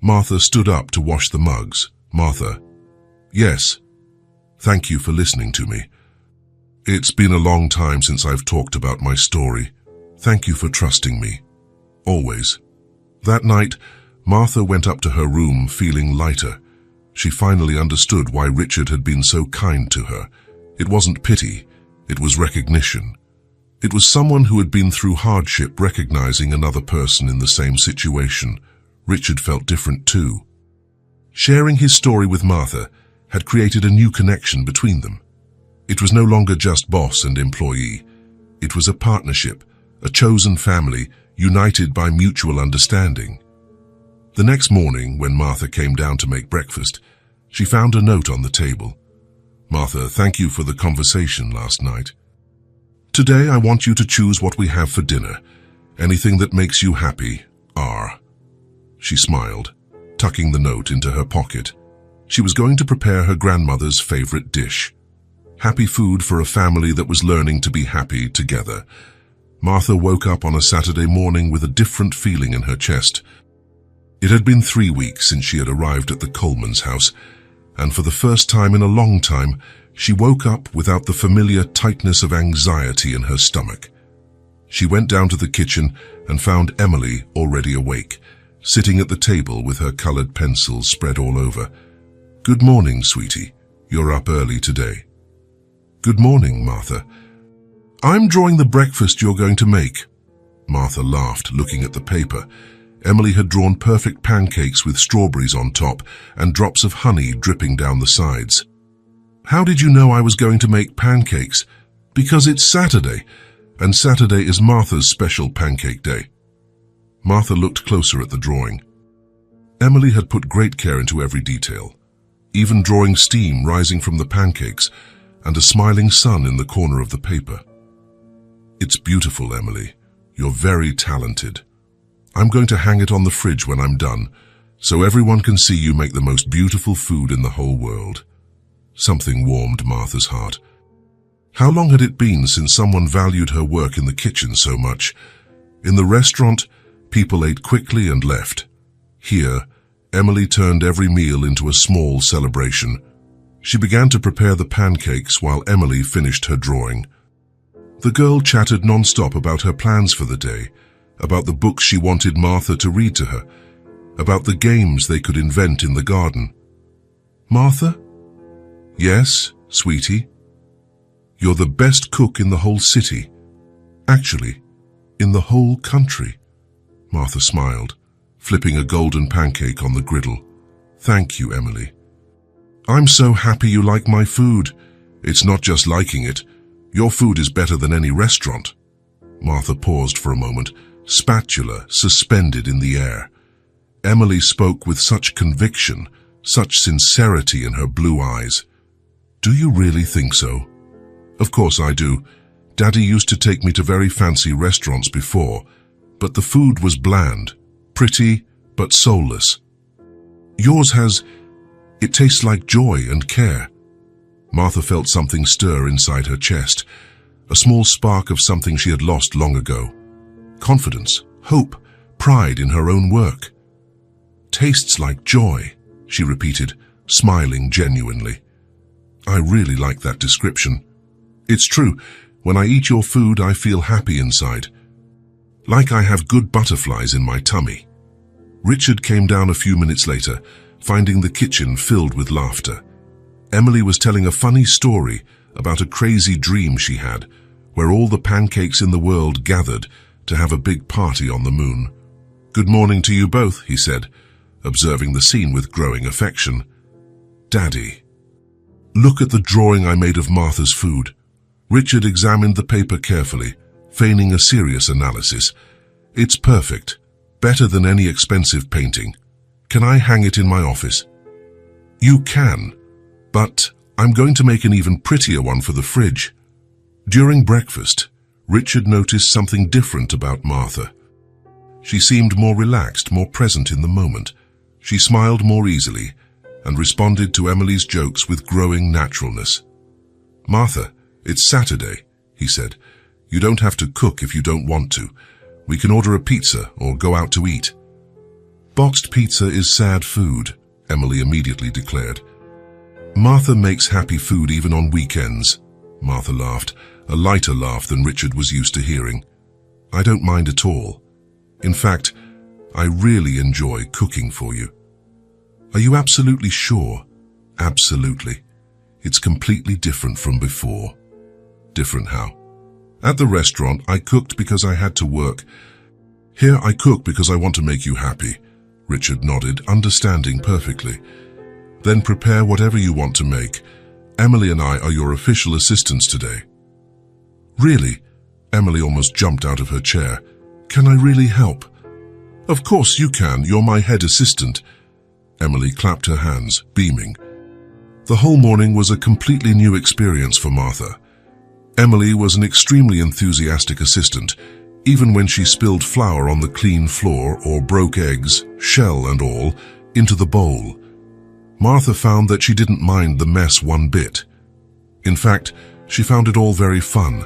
Martha stood up to wash the mugs. Martha, yes. Thank you for listening to me. It's been a long time since I've talked about my story. Thank you for trusting me. Always. That night, Martha went up to her room feeling lighter. She finally understood why Richard had been so kind to her. It wasn't pity, it was recognition. It was someone who had been through hardship recognizing another person in the same situation. Richard felt different too. Sharing his story with Martha had created a new connection between them. It was no longer just boss and employee. It was a partnership, a chosen family, united by mutual understanding. The next morning, when Martha came down to make breakfast, she found a note on the table. Martha, thank you for the conversation last night. Today I want you to choose what we have for dinner. Anything that makes you happy, R. She smiled, tucking the note into her pocket. She was going to prepare her grandmother's favorite dish. Happy food for a family that was learning to be happy together. Martha woke up on a Saturday morning with a different feeling in her chest. It had been 3 weeks since she had arrived at the Coleman's house, and for the first time in a long time, she woke up without the familiar tightness of anxiety in her stomach. She went down to the kitchen and found Emily already awake, sitting at the table with her colored pencils spread all over. Good morning, sweetie. You're up early today. Good morning, Martha. I'm drawing the breakfast you're going to make. Martha laughed, looking at the paper. Emily had drawn perfect pancakes with strawberries on top and drops of honey dripping down the sides. How did you know I was going to make pancakes? Because it's Saturday, and Saturday is Martha's special pancake day. Martha looked closer at the drawing. Emily had put great care into every detail, even drawing steam rising from the pancakes and a smiling sun in the corner of the paper. It's beautiful, Emily. You're very talented. I'm going to hang it on the fridge when I'm done, so everyone can see you make the most beautiful food in the whole world. Something warmed Martha's heart. How long had it been since someone valued her work in the kitchen so much? In the restaurant, people ate quickly and left. Here, Emily turned every meal into a small celebration. She began to prepare the pancakes while Emily finished her drawing. The girl chattered non-stop about her plans for the day, about the books she wanted Martha to read to her, about the games they could invent in the garden. "Martha?" "Yes, sweetie." "You're the best cook in the whole city. Actually, in the whole country." Martha smiled, flipping a golden pancake on the griddle. "Thank you, Emily. I'm so happy you like my food. It's not just liking it. Your food is better than any restaurant." Martha paused for a moment, spatula suspended in the air. Emily spoke with such conviction, such sincerity in her blue eyes. "Do you really think so?" "Of course I do. Daddy used to take me to very fancy restaurants before, but the food was bland, pretty, but soulless. Yours has... it tastes like joy and care." Martha felt something stir inside her chest, a small spark of something she had lost long ago. Confidence, hope, pride in her own work. "Tastes like joy," she repeated, smiling genuinely. "I really like that description. It's true, when I eat your food I feel happy inside, like I have good butterflies in my tummy." Richard came down a few minutes later, finding the kitchen filled with laughter. Emily was telling a funny story about a crazy dream she had, where all the pancakes in the world gathered to have a big party on the moon. "Good morning to you both," he said, observing the scene with growing affection. "Daddy, look at the drawing I made of Martha's food." Richard examined the paper carefully, feigning a serious analysis. "It's perfect, better than any expensive painting. Can I hang it in my office?" "You can, but I'm going to make an even prettier one for the fridge." During breakfast, Richard noticed something different about Martha. She seemed more relaxed, more present in the moment. She smiled more easily and responded to Emily's jokes with growing naturalness. "Martha, it's Saturday," he said. "You don't have to cook if you don't want to. We can order a pizza or go out to eat." "Boxed pizza is sad food," Emily immediately declared. "Martha makes happy food even on weekends." Martha laughed, a lighter laugh than Richard was used to hearing. "I don't mind at all. In fact, I really enjoy cooking for you." "Are you absolutely sure?" "Absolutely. It's completely different from before." "Different how?" "At the restaurant, I cooked because I had to work. Here, I cook because I want to make you happy." Richard nodded, understanding perfectly. "Then prepare whatever you want to make. Emily and I are your official assistants today." "Really?" Emily almost jumped out of her chair. "Can I really help?" "Of course you can. You're my head assistant." Emily clapped her hands, beaming. The whole morning was a completely new experience for Martha. Emily was an extremely enthusiastic assistant, even when she spilled flour on the clean floor or broke eggs, shell and all, into the bowl. Martha found that she didn't mind the mess one bit. In fact, she found it all very fun.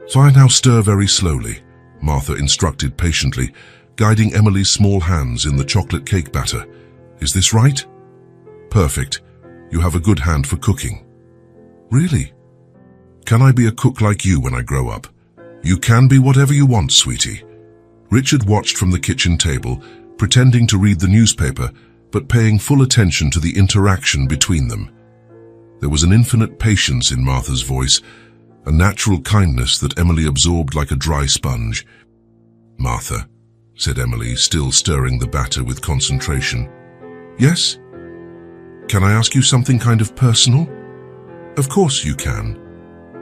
"So I now stir very slowly," Martha instructed patiently, guiding Emily's small hands in the chocolate cake batter. "Is this right?" "Perfect. You have a good hand for cooking." "Really? Can I be a cook like you when I grow up?" "You can be whatever you want, sweetie." Richard watched from the kitchen table, pretending to read the newspaper, but paying full attention to the interaction between them. There was an infinite patience in Martha's voice, a natural kindness that Emily absorbed like a dry sponge. "Martha," said Emily, still stirring the batter with concentration. "Yes? Can I ask you something kind of personal?" "Of course you can.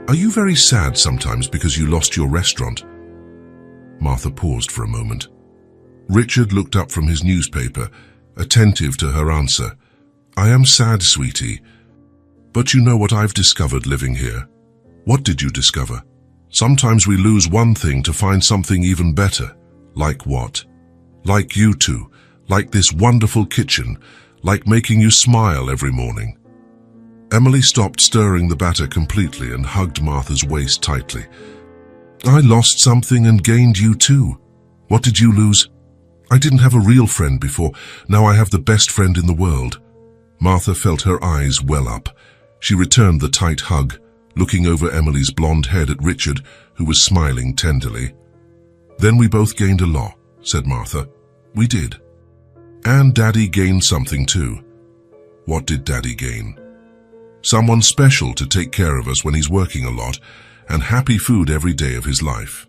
Are you very sad sometimes because you lost your restaurant?" Martha paused for a moment. Richard looked up from his newspaper, attentive to her answer. "I am sad, sweetie. But you know what I've discovered living here." "What did you discover?" "Sometimes we lose one thing to find something even better." "Like what?" "Like you two, like this wonderful kitchen, like making you smile every morning." Emily stopped stirring the batter completely and hugged Martha's waist tightly. I lost something and gained you too. What did you lose? I didn't have a real friend before. Now I have the best friend in the world. Martha felt her eyes well up. She returned the tight hug, looking over Emily's blonde head at Richard, who was smiling tenderly. Then we both gained a lot, said Martha. We did. And Daddy gained something too. What did Daddy gain? Someone special to take care of us when he's working a lot, and happy food every day of his life.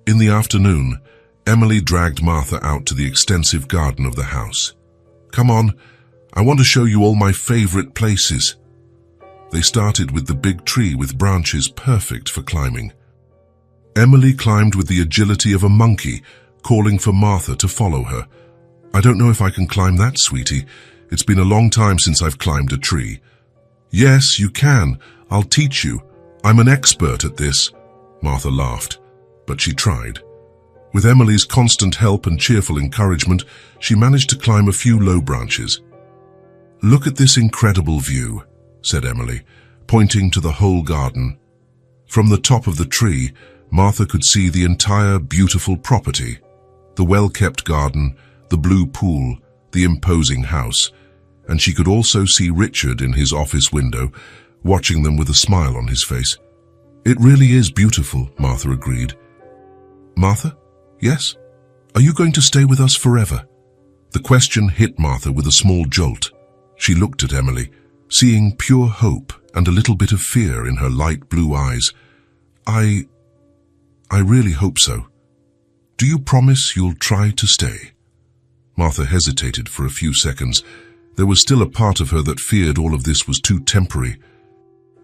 In the afternoon, Emily dragged Martha out to the extensive garden of the house. Come on, I want to show you all my favorite places. They started with the big tree with branches perfect for climbing. Emily climbed with the agility of a monkey, calling for Martha to follow her. I don't know if I can climb that, sweetie. It's been a long time since I've climbed a tree. Yes, you can. I'll teach you. I'm an expert at this. Martha laughed, but she tried. With Emily's constant help and cheerful encouragement, she managed to climb a few low branches. Look at this incredible view, said Emily, pointing to the whole garden. From the top of the tree, Martha could see the entire beautiful property, the well-kept garden, the blue pool, the imposing house, and she could also see Richard in his office window, watching them with a smile on his face. It really is beautiful, Martha agreed. Martha? Yes? Are you going to stay with us forever? The question hit Martha with a small jolt. She looked at Emily, seeing pure hope and a little bit of fear in her light blue eyes. I really hope so. Do you promise you'll try to stay? Martha hesitated for a few seconds. There was still a part of her that feared all of this was too temporary.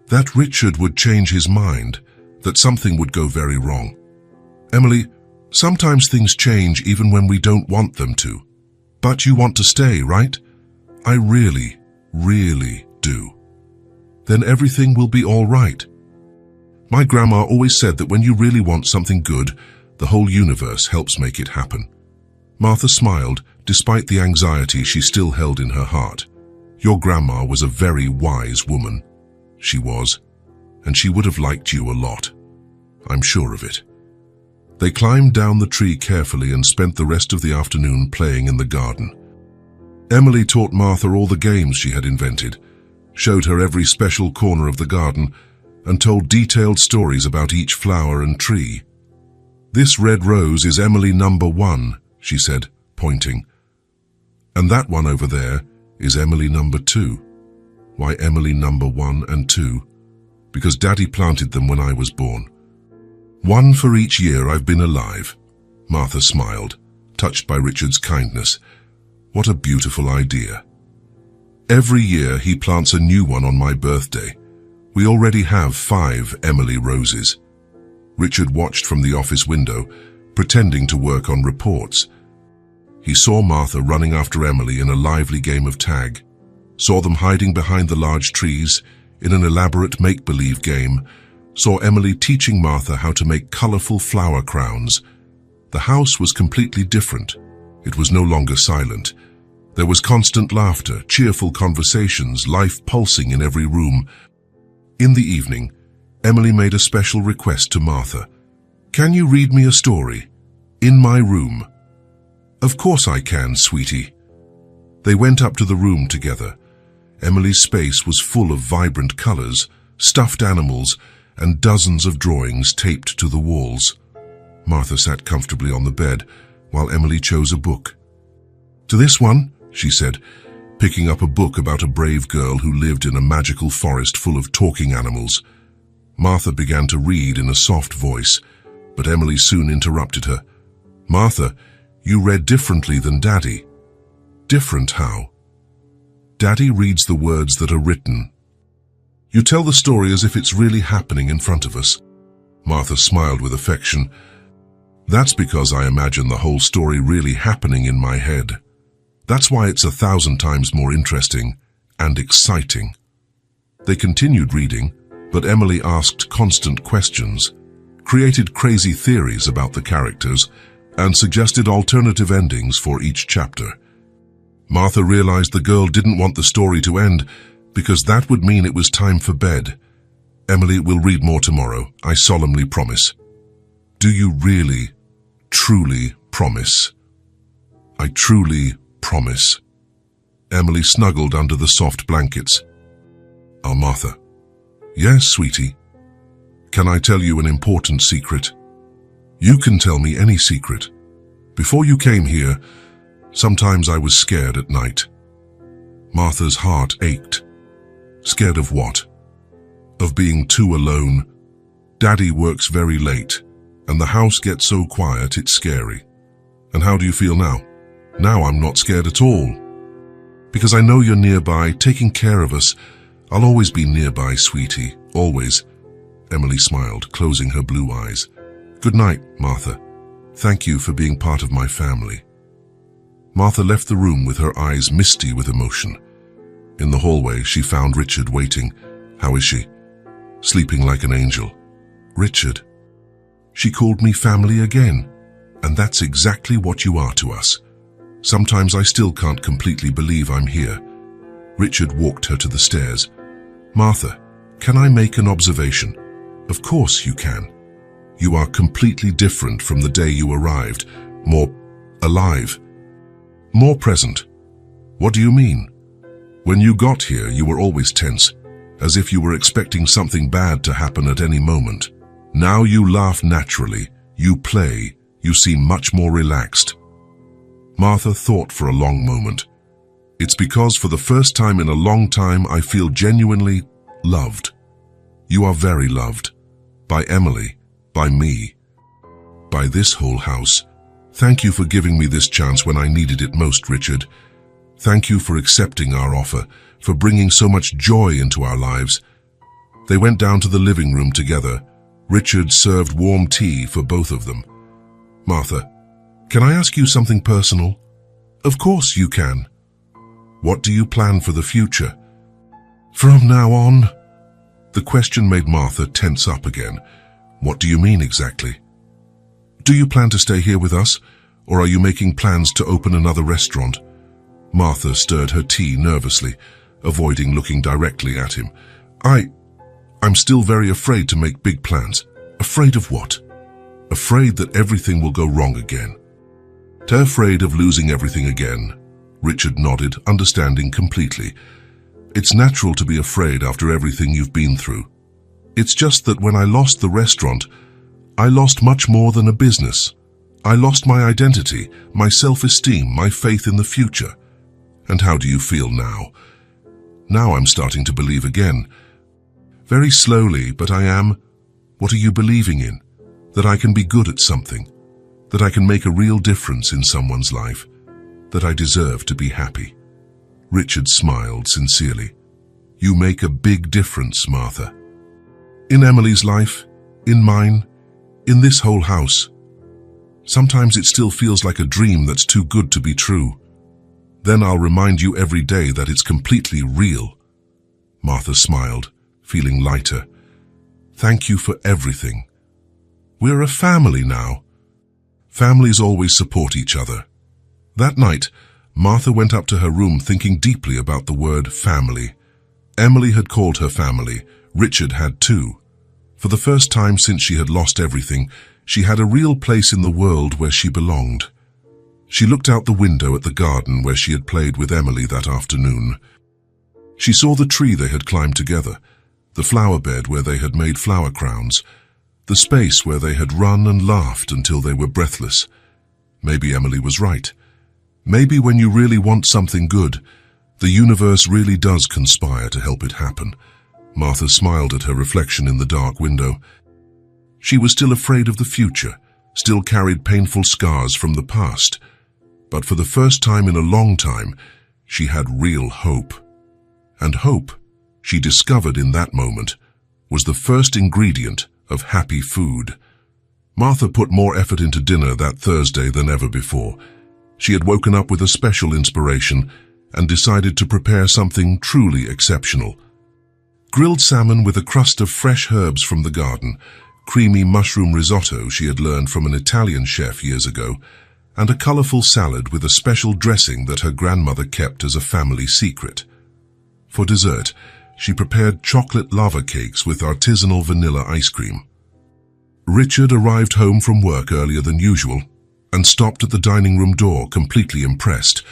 That Richard would change his mind, that something would go very wrong. Emily, sometimes things change even when we don't want them to. But you want to stay, right? I really, really do. Then everything will be all right. My grandma always said that when you really want something good, the whole universe helps make it happen. Martha smiled, despite the anxiety she still held in her heart. Your grandma was a very wise woman. She was, and she would have liked you a lot. I'm sure of it. They climbed down the tree carefully and spent the rest of the afternoon playing in the garden. Emily taught Martha all the games she had invented, showed her every special corner of the garden, and told detailed stories about each flower and tree. This red rose is Emily number 1, she said, pointing. And that one over there is Emily number 2. Why Emily number 1 and 2? Because Daddy planted them when I was born. One for each year I've been alive. Martha smiled, touched by Richard's kindness. What a beautiful idea. Every year he plants a new one on my birthday. We already have 5 Emily roses. Richard watched from the office window, pretending to work on reports. He saw Martha running after Emily in a lively game of tag, saw them hiding behind the large trees in an elaborate make-believe game, saw Emily teaching Martha how to make colorful flower crowns. The house was completely different. It was no longer silent. There was constant laughter, cheerful conversations, life pulsing in every room. In the evening, Emily made a special request to Martha. Can you read me a story? In my room. Of course I can, sweetie. They went up to the room together. Emily's space was full of vibrant colors, stuffed animals, and dozens of drawings taped to the walls. Martha sat comfortably on the bed, while Emily chose a book. To this one, she said, picking up a book about a brave girl who lived in a magical forest full of talking animals. Martha began to read in a soft voice, but Emily soon interrupted her. Martha, you read differently than Daddy. Different how? Daddy reads the words that are written. You tell the story as if it's really happening in front of us. Martha smiled with affection. That's because I imagine the whole story really happening in my head. That's why it's 1,000 times more interesting and exciting. They continued reading, but Emily asked constant questions, created crazy theories about the characters, and suggested alternative endings for each chapter. Martha realized the girl didn't want the story to end, because that would mean it was time for bed. Emily will read more tomorrow, I solemnly promise. Do you really, truly promise? I truly promise. Emily snuggled under the soft blankets. Martha. Yes, sweetie. Can I tell you an important secret? You can tell me any secret. Before you came here, sometimes I was scared at night. Martha's heart ached. Scared of what? Of being too alone. Daddy works very late, and the house gets so quiet it's scary. And how do you feel now? Now I'm not scared at all. Because I know you're nearby, taking care of us. I'll always be nearby, sweetie, always. Emily smiled, closing her blue eyes. Good night, Martha. Thank you for being part of my family. Martha left the room with her eyes misty with emotion. In the hallway, she found Richard waiting. How is she? Sleeping like an angel. Richard. She called me family again, and that's exactly what you are to us. Sometimes I still can't completely believe I'm here. Richard walked her to the stairs. Martha, can I make an observation? Of course you can. You are completely different from the day you arrived. More alive. More present. What do you mean? When you got here, you were always tense, as if you were expecting something bad to happen at any moment. Now you laugh naturally, you play, you seem much more relaxed. Martha thought for a long moment. It's because for the first time in a long time I feel genuinely loved. You are very loved. By Emily, by me, by this whole house. Thank you for giving me this chance when I needed it most, Richard. Thank you for accepting our offer, for bringing so much joy into our lives. They went down to the living room together. Richard served warm tea for both of them. Martha, can I ask you something personal? Of course you can. What do you plan for the future? From now on? The question made Martha tense up again. What do you mean exactly? Do you plan to stay here with us, or are you making plans to open another restaurant? Martha stirred her tea nervously, avoiding looking directly at him. I'm still very afraid to make big plans. Afraid of what? Afraid that everything will go wrong again. Afraid of losing everything again. Richard nodded, understanding completely. It's natural to be afraid after everything you've been through. It's just that when I lost the restaurant, I lost much more than a business. I lost my identity, my self-esteem, my faith in the future. And how do you feel now? Now I'm starting to believe again. Very slowly, but I am. What are you believing in? That I can be good at something. That I can make a real difference in someone's life. That I deserve to be happy. Richard smiled sincerely. You make a big difference, Martha. In Emily's life, in mine, in this whole house. Sometimes it still feels like a dream that's too good to be true. Then I'll remind you every day that it's completely real. Martha smiled, feeling lighter. Thank you for everything. We're a family now. Families always support each other. That night, Martha went up to her room thinking deeply about the word family. Emily had called her family. Richard had too. For the first time since she had lost everything, she had a real place in the world where she belonged. She looked out the window at the garden where she had played with Emily that afternoon. She saw the tree they had climbed together, the flower bed where they had made flower crowns, the space where they had run and laughed until they were breathless. Maybe Emily was right. Maybe when you really want something good, the universe really does conspire to help it happen. Martha smiled at her reflection in the dark window. She was still afraid of the future, still carried painful scars from the past. But for the first time in a long time, she had real hope. And hope, she discovered in that moment, was the first ingredient of happy food. Martha put more effort into dinner that Thursday than ever before. She had woken up with a special inspiration and decided to prepare something truly exceptional. Grilled salmon with a crust of fresh herbs from the garden, creamy mushroom risotto she had learned from an Italian chef years ago, and a colorful salad with a special dressing that her grandmother kept as a family secret. For dessert, she prepared chocolate lava cakes with artisanal vanilla ice cream. Richard arrived home from work earlier than usual and stopped at the dining room door, completely impressed.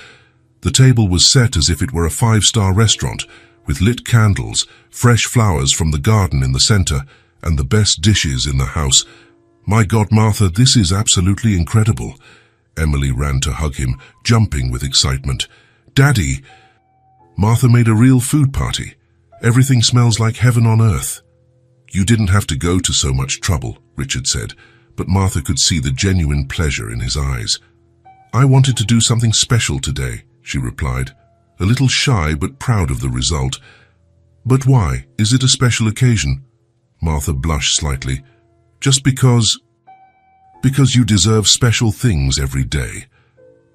The table was set as if it were a five-star restaurant, with lit candles, fresh flowers from the garden in the center, and the best dishes in the house. "My God, Martha, this is absolutely incredible." Emily ran to hug him, jumping with excitement. "Daddy!" Martha made a real food party. "Everything smells like heaven on earth." "You didn't have to go to so much trouble," Richard said, but Martha could see the genuine pleasure in his eyes. "I wanted to do something special today," she replied, a little shy but proud of the result. "But why? Is it a special occasion?" Martha blushed slightly. "Just because you deserve special things every day."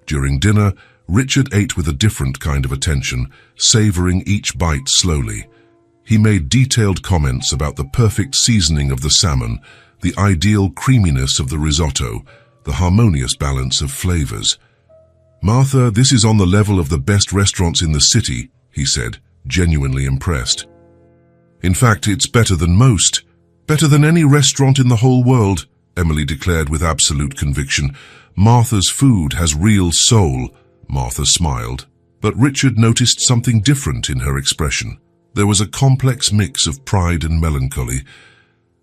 During dinner, Richard ate with a different kind of attention, savoring each bite slowly. He made detailed comments about the perfect seasoning of the salmon, the ideal creaminess of the risotto, the harmonious balance of flavors. "Martha, this is on the level of the best restaurants in the city," he said, genuinely impressed. "In fact, it's better than most. Better than any restaurant in the whole world," Emily declared with absolute conviction. "Martha's food has real soul." Martha smiled, but Richard noticed something different in her expression. There was a complex mix of pride and melancholy,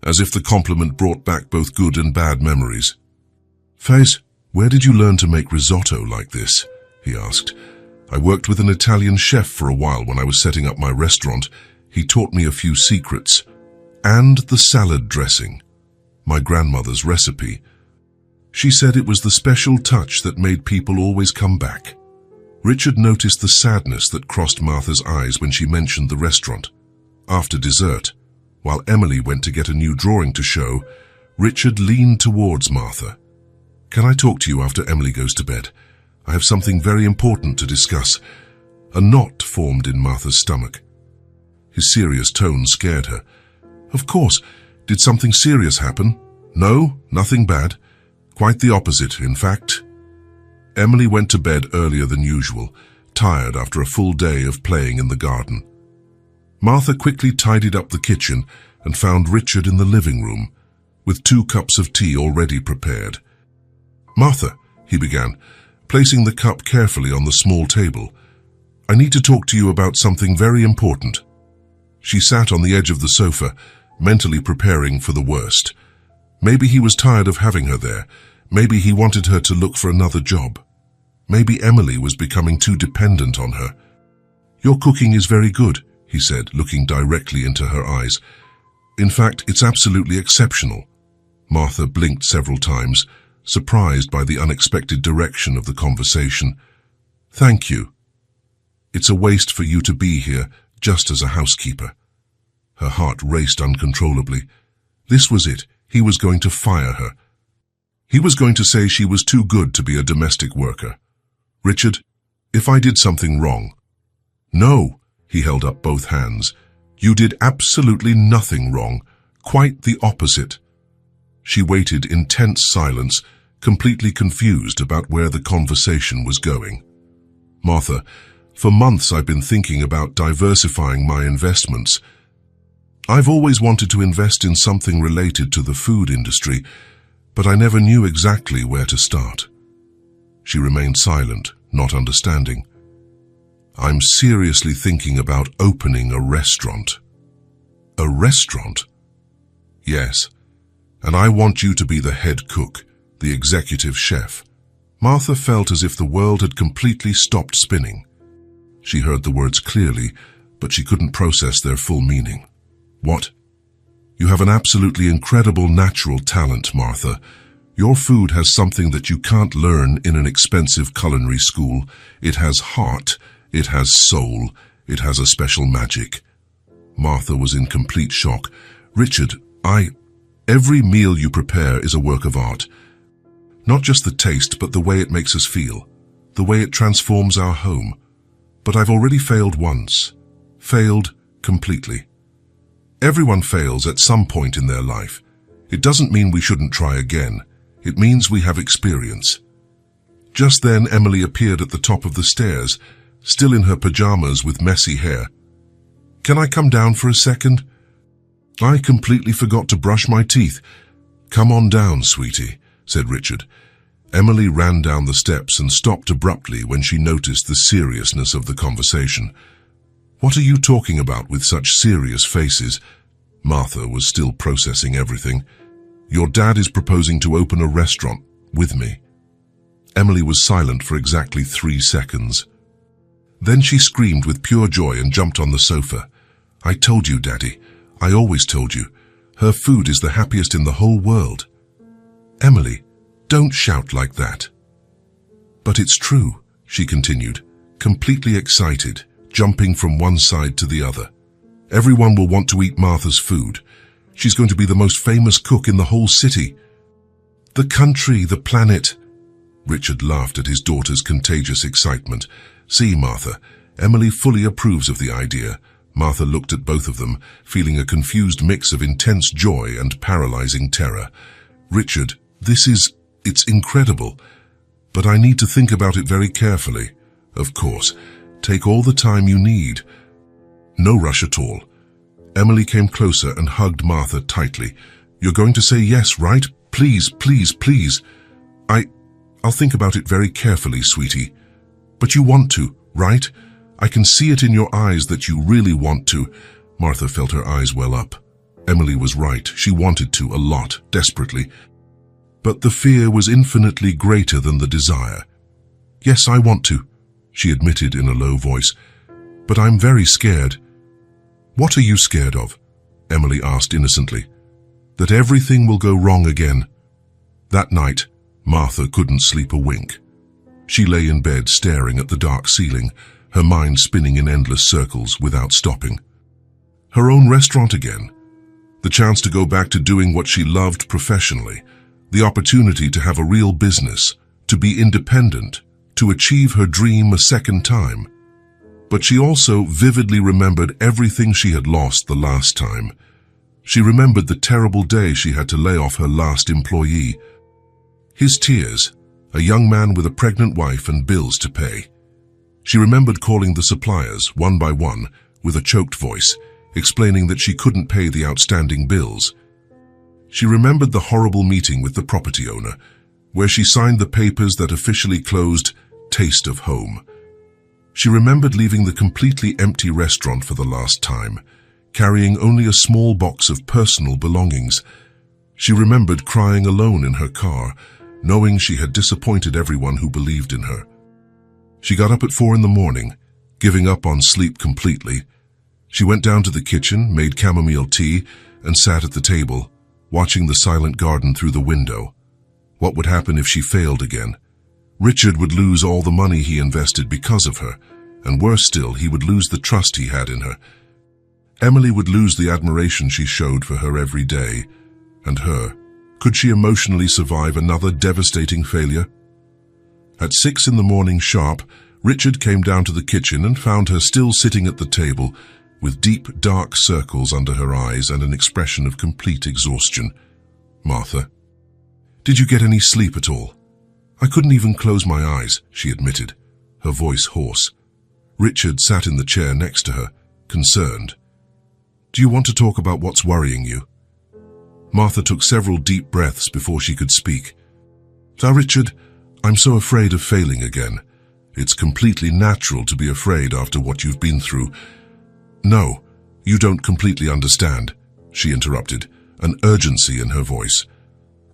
as if the compliment brought back both good and bad memories. "Faiz, where did you learn to make risotto like this?" he asked. "I worked with an Italian chef for a while when I was setting up my restaurant. He taught me a few secrets. And the salad dressing. My grandmother's recipe. She said it was the special touch that made people always come back." Richard noticed the sadness that crossed Martha's eyes when she mentioned the restaurant. After dessert, while Emily went to get a new drawing to show, Richard leaned towards Martha. "Can I talk to you after Emily goes to bed? I have something very important to discuss." A knot formed in Martha's stomach. His serious tone scared her. "Of course. Did something serious happen?" "No, nothing bad. Quite the opposite, in fact." Emily went to bed earlier than usual, tired after a full day of playing in the garden. Martha quickly tidied up the kitchen and found Richard in the living room, with 2 cups of tea already prepared. "Martha," he began, placing the cup carefully on the small table, "I need to talk to you about something very important." She sat on the edge of the sofa, mentally preparing for the worst. Maybe he was tired of having her there. Maybe he wanted her to look for another job. Maybe Emily was becoming too dependent on her. "Your cooking is very good," he said, looking directly into her eyes. "In fact, it's absolutely exceptional." Martha blinked several times, surprised by the unexpected direction of the conversation. "Thank you. It's a waste for you to be here just as a housekeeper." Her heart raced uncontrollably. This was it. He was going to fire her. He was going to say she was too good to be a domestic worker. "Richard, if I did something wrong..." "No," he held up both hands. "You did absolutely nothing wrong. Quite the opposite." She waited in tense silence, completely confused about where the conversation was going. "Martha, for months I've been thinking about diversifying my investments. I've always wanted to invest in something related to the food industry, but I never knew exactly where to start." She remained silent, not understanding. "I'm seriously thinking about opening a restaurant." "A restaurant?" "Yes, and I want you to be the head cook, the executive chef." Martha felt as if the world had completely stopped spinning. She heard the words clearly, but she couldn't process their full meaning. "What? You have an absolutely incredible natural talent, Martha. Your food has something that you can't learn in an expensive culinary school. It has heart, it has soul, it has a special magic." Martha was in complete shock. "Richard, every meal you prepare is a work of art. Not just the taste, but the way it makes us feel, the way it transforms our home. But I've already failed once. Failed completely. Everyone fails at some point in their life. It doesn't mean we shouldn't try again. It means we have experience." Just then, Emily appeared at the top of the stairs, still in her pajamas with messy hair. can I come down for a second? I completely forgot to brush my teeth. Come on down, sweetie, said Richard. Emily ran down the steps and stopped abruptly when she noticed the seriousness of the conversation. What are you talking about with such serious faces? Martha was still processing everything. Your dad is proposing to open a restaurant with me. Emily was silent for exactly 3 seconds. Then she screamed with pure joy and jumped on the sofa. I told you, Daddy. I always told you. Her food is the happiest in the whole world. Emily, don't shout like that. But it's true, she continued, completely excited, jumping from one side to the other. Everyone will want to eat Martha's food. She's going to be the most famous cook in the whole city. The country, the planet. Richard laughed at his daughter's contagious excitement. See, Martha, Emily fully approves of the idea. Martha looked at both of them, feeling a confused mix of intense joy and paralyzing terror. Richard, it's incredible. But I need to think about it very carefully. Of course, take all the time you need. No rush at all. Emily came closer and hugged Martha tightly. You're going to say yes, right? Please, please, please. I'll think about it very carefully, sweetie. But you want to, right? I can see it in your eyes that you really want to. Martha felt her eyes well up. Emily was right. She wanted to a lot, desperately. But the fear was infinitely greater than the desire. Yes, I want to, she admitted in a low voice. But I'm very scared. What are you scared of? Emily asked innocently. That everything will go wrong again. That night, Martha couldn't sleep a wink. She lay in bed staring at the dark ceiling, her mind spinning in endless circles without stopping. Her own restaurant again. The chance to go back to doing what she loved professionally. The opportunity to have a real business, to be independent, to achieve her dream a second time. But she also vividly remembered everything she had lost the last time. She remembered the terrible day she had to lay off her last employee. His tears, a young man with a pregnant wife and bills to pay. She remembered calling the suppliers, one by one, with a choked voice, explaining that she couldn't pay the outstanding bills. She remembered the horrible meeting with the property owner, where she signed the papers that officially closed Taste of Home. She remembered leaving the completely empty restaurant for the last time, carrying only a small box of personal belongings. She remembered crying alone in her car, knowing she had disappointed everyone who believed in her. She got up at 4 a.m, giving up on sleep completely. She went down to the kitchen, made chamomile tea, and sat at the table, watching the silent garden through the window. What would happen if she failed again? Richard would lose all the money he invested because of her, and worse still, he would lose the trust he had in her. Emily would lose the admiration she showed for her every day, and her. Could she emotionally survive another devastating failure? At 6 a.m. sharp, Richard came down to the kitchen and found her still sitting at the table, with deep, dark circles under her eyes and an expression of complete exhaustion. Martha, did you get any sleep at all? I couldn't even close my eyes, she admitted, her voice hoarse. Richard sat in the chair next to her, concerned. Do you want to talk about what's worrying you? Martha took several deep breaths before she could speak. Now, Richard, I'm so afraid of failing again. It's completely natural to be afraid after what you've been through. No, you don't completely understand, she interrupted, an urgency in her voice.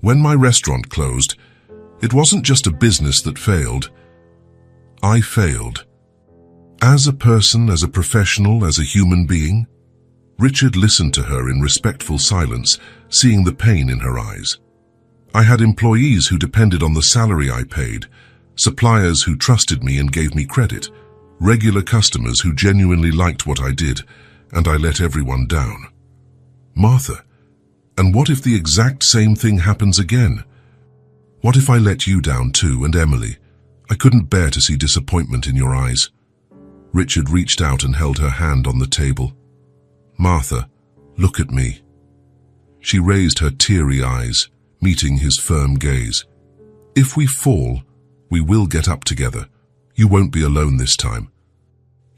When my restaurant closed, it wasn't just a business that failed. I failed. As a person, as a professional, as a human being. Richard listened to her in respectful silence, seeing the pain in her eyes. I had employees who depended on the salary I paid, suppliers who trusted me and gave me credit, regular customers who genuinely liked what I did, and I let everyone down. Martha, and what if the exact same thing happens again? What if I let you down too, and Emily? I couldn't bear to see disappointment in your eyes. Richard reached out and held her hand on the table. Martha, look at me. She raised her teary eyes, meeting his firm gaze. If we fall, we will get up together. You won't be alone this time.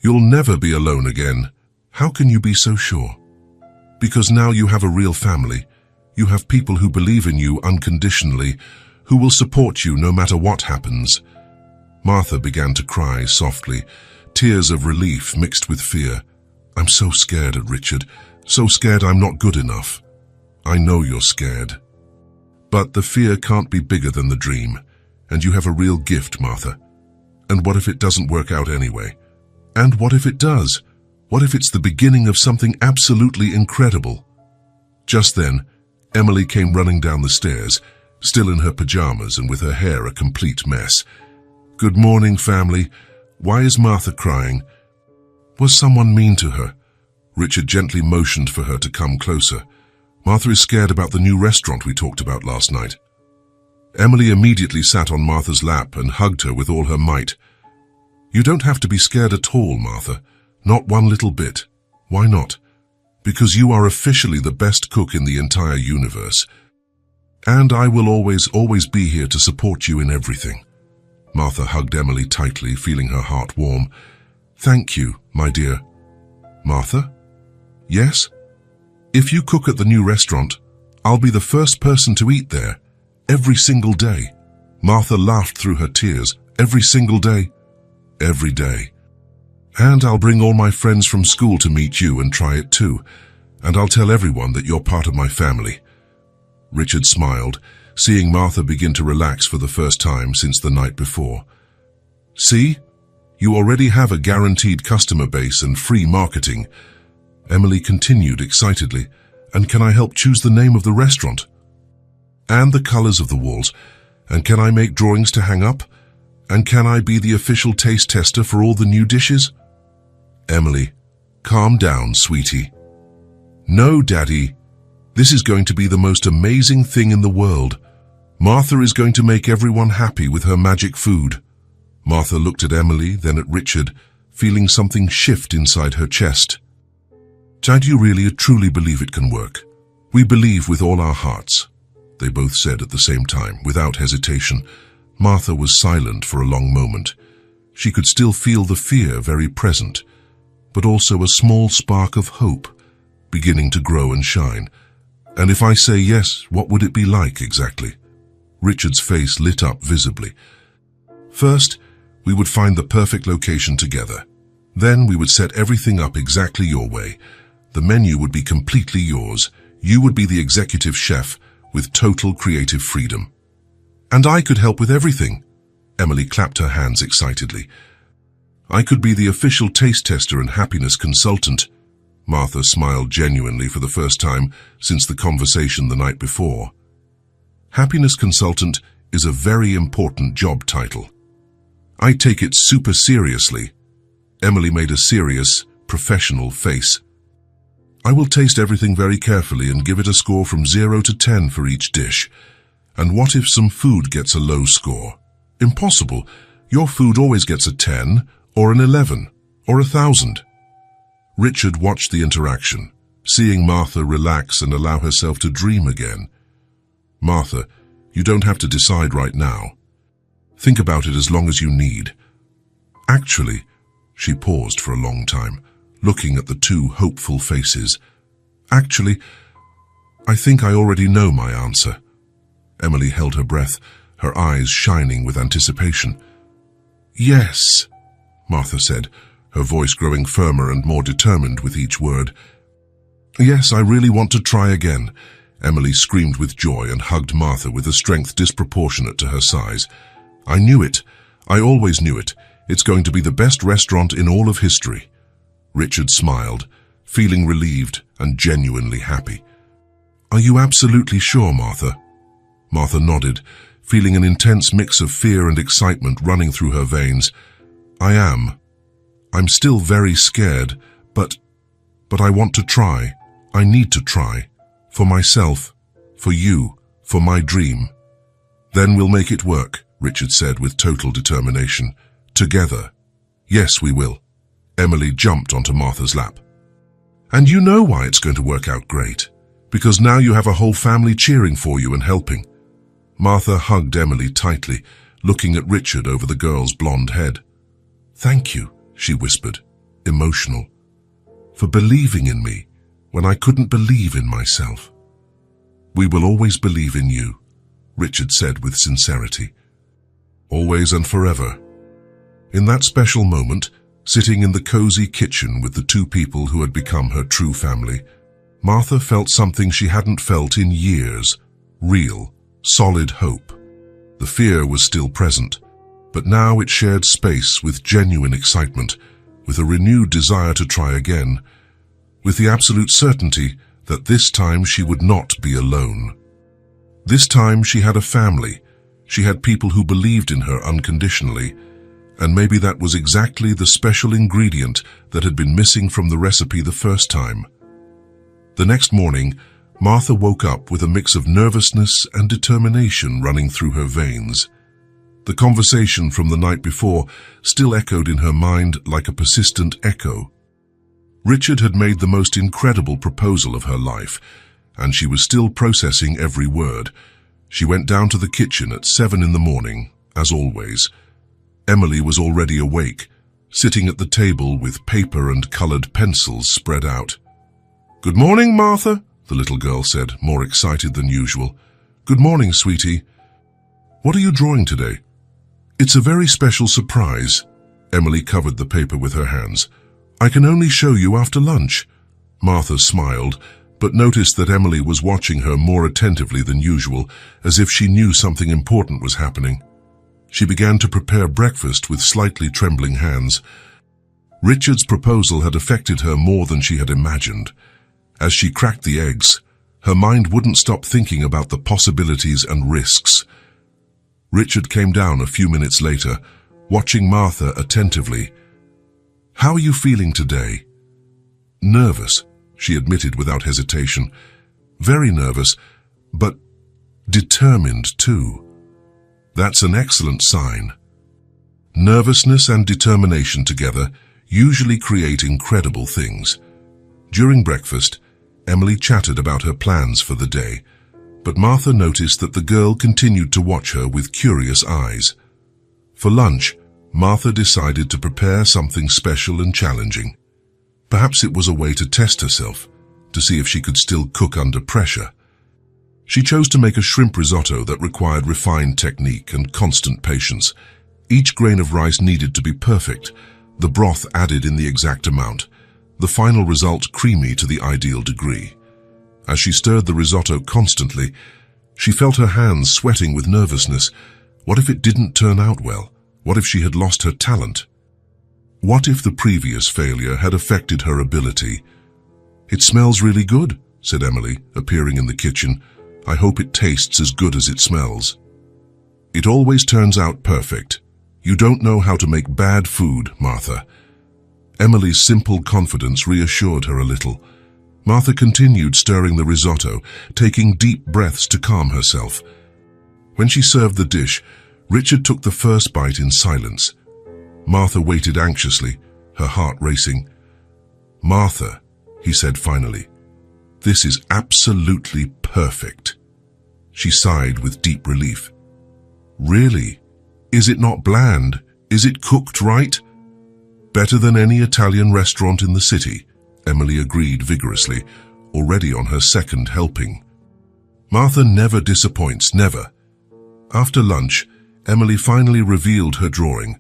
You'll never be alone again. How can you be so sure? Because now you have a real family. You have people who believe in you unconditionally, who will support you no matter what happens. Martha began to cry softly, tears of relief mixed with fear. I'm so scared at Richard, so scared I'm not good enough. I know you're scared. But the fear can't be bigger than the dream, and you have a real gift, Martha. And what if it doesn't work out anyway? And what if it does? What if it's the beginning of something absolutely incredible? Just then, Emily came running down the stairs, still in her pajamas and with her hair a complete mess. Good morning, family. Why is Martha crying? Was someone mean to her? Richard gently motioned for her to come closer. Martha is scared about the new restaurant we talked about last night. Emily immediately sat on Martha's lap and hugged her with all her might. You don't have to be scared at all, Martha. Not one little bit. Why not? Because you are officially the best cook in the entire universe. And I will always be here to support you in everything. Martha hugged Emily tightly, feeling her heart warm. Thank you, my dear. Martha? Yes? If you cook at the new restaurant, I'll be the first person to eat there. Every single day. Martha laughed through her tears. Every single day. Every day. And I'll bring all my friends from school to meet you and try it too. And I'll tell everyone that you're part of my family. Richard smiled, seeing Martha begin to relax for the first time since the night before. See? You already have a guaranteed customer base and free marketing. Emily continued excitedly. And can I help choose the name of the restaurant? And the colors of the walls? And can I make drawings to hang up? And can I be the official taste tester for all the new dishes? Emily, calm down, sweetie. No, Daddy. This is going to be the most amazing thing in the world. Martha is going to make everyone happy with her magic food. Martha looked at Emily, then at Richard, feeling something shift inside her chest. Dad, you really truly believe it can work? We believe with all our hearts, they both said at the same time, without hesitation. Martha was silent for a long moment. She could still feel the fear very present, but also a small spark of hope beginning to grow and shine. And if I say yes, what would it be like exactly? Richard's face lit up visibly. First, we would find the perfect location together. Then we would set everything up exactly your way. The menu would be completely yours. You would be the executive chef with total creative freedom. And I could help with everything. Emily clapped her hands excitedly. I could be the official taste tester and happiness consultant. Martha smiled genuinely for the first time since the conversation the night before. Happiness consultant is a very important job title. I take it super seriously. Emily made a serious, professional face. I will taste everything very carefully and give it a score from 0 to 10 for each dish. And what if some food gets a low score? Impossible. Your food always gets a 10, or an 11, or 1,000. Richard watched the interaction, seeing Martha relax and allow herself to dream again. Martha, you don't have to decide right now. Think about it as long as you need. Actually, she paused for a long time, looking at the two hopeful faces. Actually, I think I already know my answer. Emily held her breath, her eyes shining with anticipation. Yes, Martha said, her voice growing firmer and more determined with each word. Yes, I really want to try again. Emily screamed with joy and hugged Martha with a strength disproportionate to her size. I knew it. I always knew it. It's going to be the best restaurant in all of history. Richard smiled, feeling relieved and genuinely happy. Are you absolutely sure, Martha? Martha nodded, feeling an intense mix of fear and excitement running through her veins. I am. I'm still very scared, but I want to try. I need to try. For myself, for you, for my dream. Then we'll make it work, Richard said with total determination. Together. Yes, we will. Emily jumped onto Martha's lap. And you know why it's going to work out great. Because now you have a whole family cheering for you and helping. Martha hugged Emily tightly, looking at Richard over the girl's blonde head. Thank you, she whispered, emotional. for believing in me when I couldn't believe in myself." "We will always believe in you," Richard said with sincerity. "Always and forever." In that special moment, sitting in the cozy kitchen with the two people who had become her true family, Martha felt something she hadn't felt in years: real, solid hope. The fear was still present, but now it shared space with genuine excitement, with a renewed desire to try again, with the absolute certainty that this time she would not be alone. This time she had a family. She had people who believed in her unconditionally, and maybe that was exactly the special ingredient that had been missing from the recipe the first time. The next morning, Martha woke up with a mix of nervousness and determination running through her veins. The conversation from the night before still echoed in her mind like a persistent echo. Richard had made the most incredible proposal of her life, and she was still processing every word. She went down to the kitchen at 7 in the morning, as always. Emily was already awake, sitting at the table with paper and colored pencils spread out. "Good morning, Martha," the little girl said, more excited than usual. "Good morning, sweetie. What are you drawing today?" "It's a very special surprise." Emily covered the paper with her hands. "I can only show you after lunch." Martha smiled, but noticed that Emily was watching her more attentively than usual, as if she knew something important was happening. She began to prepare breakfast with slightly trembling hands. Richard's proposal had affected her more than she had imagined. As she cracked the eggs, her mind wouldn't stop thinking about the possibilities and risks. Richard came down a few minutes later, watching Martha attentively. "How are you feeling today?" "Nervous," she admitted without hesitation. "Very nervous, but determined too." "That's an excellent sign." Nervousness and determination together usually create incredible things. During breakfast, Emily chatted about her plans for the day, but Martha noticed that the girl continued to watch her with curious eyes. For lunch, Martha decided to prepare something special and challenging. Perhaps it was a way to test herself, to see if she could still cook under pressure. She chose to make a shrimp risotto that required refined technique and constant patience. Each grain of rice needed to be perfect, the broth added in the exact amount, the final result creamy to the ideal degree. As she stirred the risotto constantly, she felt her hands sweating with nervousness. What if it didn't turn out well? What if she had lost her talent? What if the previous failure had affected her ability? "It smells really good," said Emily, appearing in the kitchen. "I hope it tastes as good as it smells." "It always turns out perfect. You don't know how to make bad food, Martha." Emily's simple confidence reassured her a little. Martha continued stirring the risotto, taking deep breaths to calm herself. When she served the dish, Richard took the first bite in silence. Martha waited anxiously, her heart racing. "Martha," he said finally, "this is absolutely perfect." She sighed with deep relief. "Really? Is it not bland? Is it cooked right?" "Better than any Italian restaurant in the city," Emily agreed vigorously, already on her second helping. Martha never disappoints, never. After lunch, Emily finally revealed her drawing.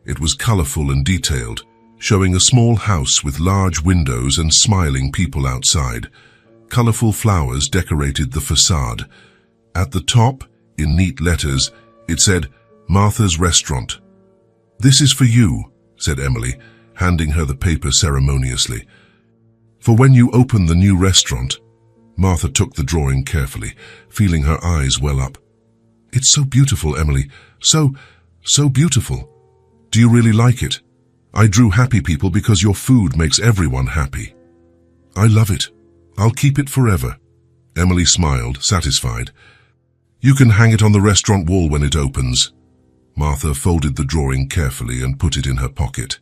It was colorful and detailed, showing a small house with large windows and smiling people outside. Colorful flowers decorated the facade. At the top, in neat letters, it said, "Martha's Restaurant." "This is for you," said Emily, handing her the paper ceremoniously. "For when you open the new restaurant." Martha took the drawing carefully, feeling her eyes well up. "It's so beautiful, Emily. So beautiful. Do you really like it? I drew happy people because your food makes everyone happy." "I love it. I'll keep it forever." Emily smiled, satisfied. "You can hang it on the restaurant wall when it opens." Martha folded the drawing carefully and put it in her pocket.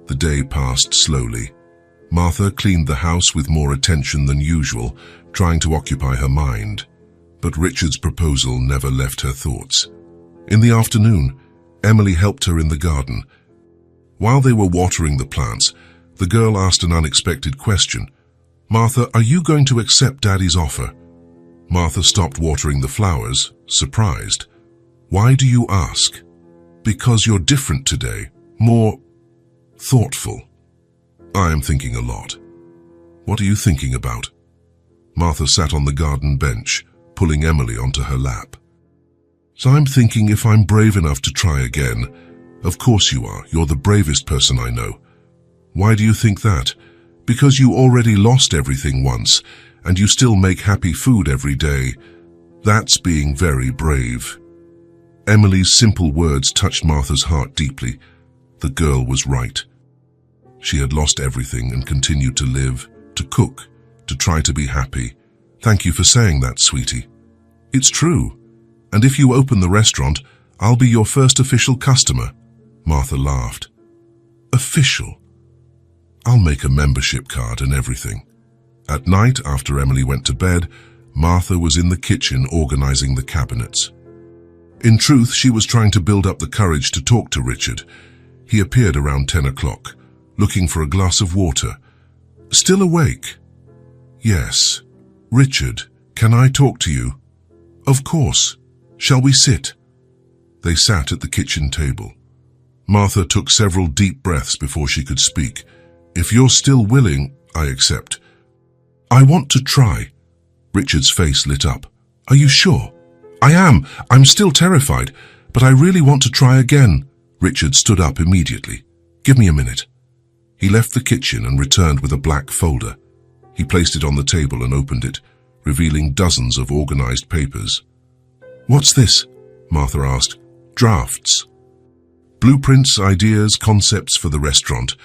The day passed slowly. Martha cleaned the house with more attention than usual, trying to occupy her mind. But Richard's proposal never left her thoughts. In the afternoon, Emily helped her in the garden. While they were watering the plants, The girl asked an unexpected question. "Martha, are you going to accept Daddy's offer?" Martha stopped watering the flowers, surprised. "Why do you ask?" "Because you're different today, more thoughtful." "I am thinking a lot." "What are you thinking about?" Martha sat on the garden bench, pulling Emily onto her lap. "So I'm thinking if I'm brave enough to try again." "Of course you are. You're the bravest person I know." "Why do you think that?" "Because you already lost everything once, and you still make happy food every day. That's being very brave." Emily's simple words touched Martha's heart deeply. The girl was right. She had lost everything and continued to live, to cook, to try to be happy. "Thank you for saying that, sweetie." "It's true. And if you open the restaurant, I'll be your first official customer." Martha laughed. "Official? I'll make a membership card and everything." At night, after Emily went to bed, Martha was in the kitchen organizing the cabinets. In truth, she was trying to build up the courage to talk to Richard. He appeared around 10 o'clock, looking for a glass of water. "Still awake?" "Yes." "Richard, can I talk to you?" "Of course. Shall we sit?" They sat at the kitchen table. Martha took several deep breaths before she could speak. "If you're still willing, I accept." "I want to try." Richard's face lit up. "Are you sure?" "I am. I'm still terrified, but I really want to try again." Richard stood up immediately. "Give me a minute." He left the kitchen and returned with a black folder. He placed it on the table and opened it, revealing dozens of organized papers. "What's this?" Martha asked. "Drafts. Blueprints, ideas, concepts for the restaurant."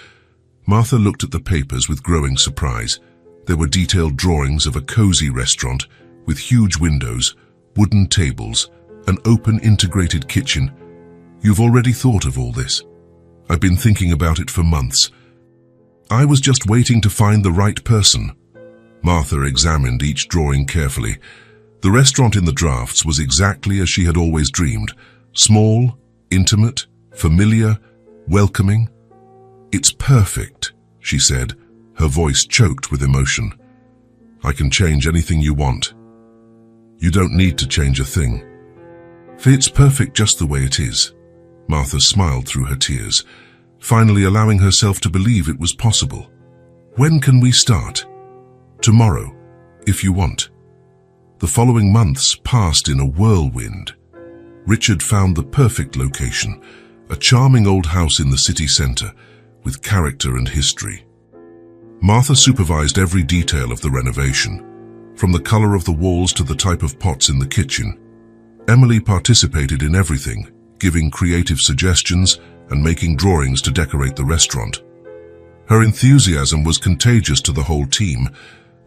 Martha looked at the papers with growing surprise. There were detailed drawings of a cozy restaurant with huge windows, wooden tables, an open integrated kitchen. "You've already thought of all this?" "I've been thinking about it for months. I was just waiting to find the right person." Martha examined each drawing carefully. The restaurant in the drafts was exactly as she had always dreamed. Small, intimate, familiar, welcoming. "It's perfect," she said, her voice choked with emotion. "I can change anything you want." "You don't need to change a thing. It's perfect just the way it is." Martha smiled through her tears, finally allowing herself to believe it was possible. "When can we start?" "Tomorrow, if you want." The following months passed in a whirlwind. Richard found the perfect location, a charming old house in the city center, with character and history. Martha supervised every detail of the renovation, from the color of the walls to the type of pots in the kitchen. Emily participated in everything, giving creative suggestions and making drawings to decorate the restaurant. Her enthusiasm was contagious to the whole team.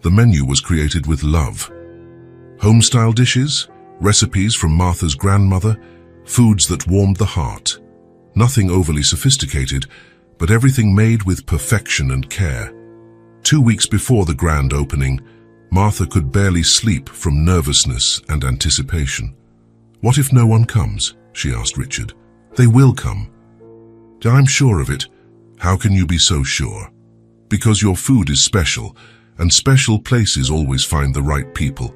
The menu was created with love. Home-style dishes, recipes from Martha's grandmother, foods that warmed the heart. Nothing overly sophisticated, but everything made with perfection and care. 2 weeks before the grand opening, Martha could barely sleep from nervousness and anticipation. "What if no one comes?" she asked Richard. "They will come." "I'm sure of it." "How can you be so sure?" "Because your food is special, and special places always find the right people."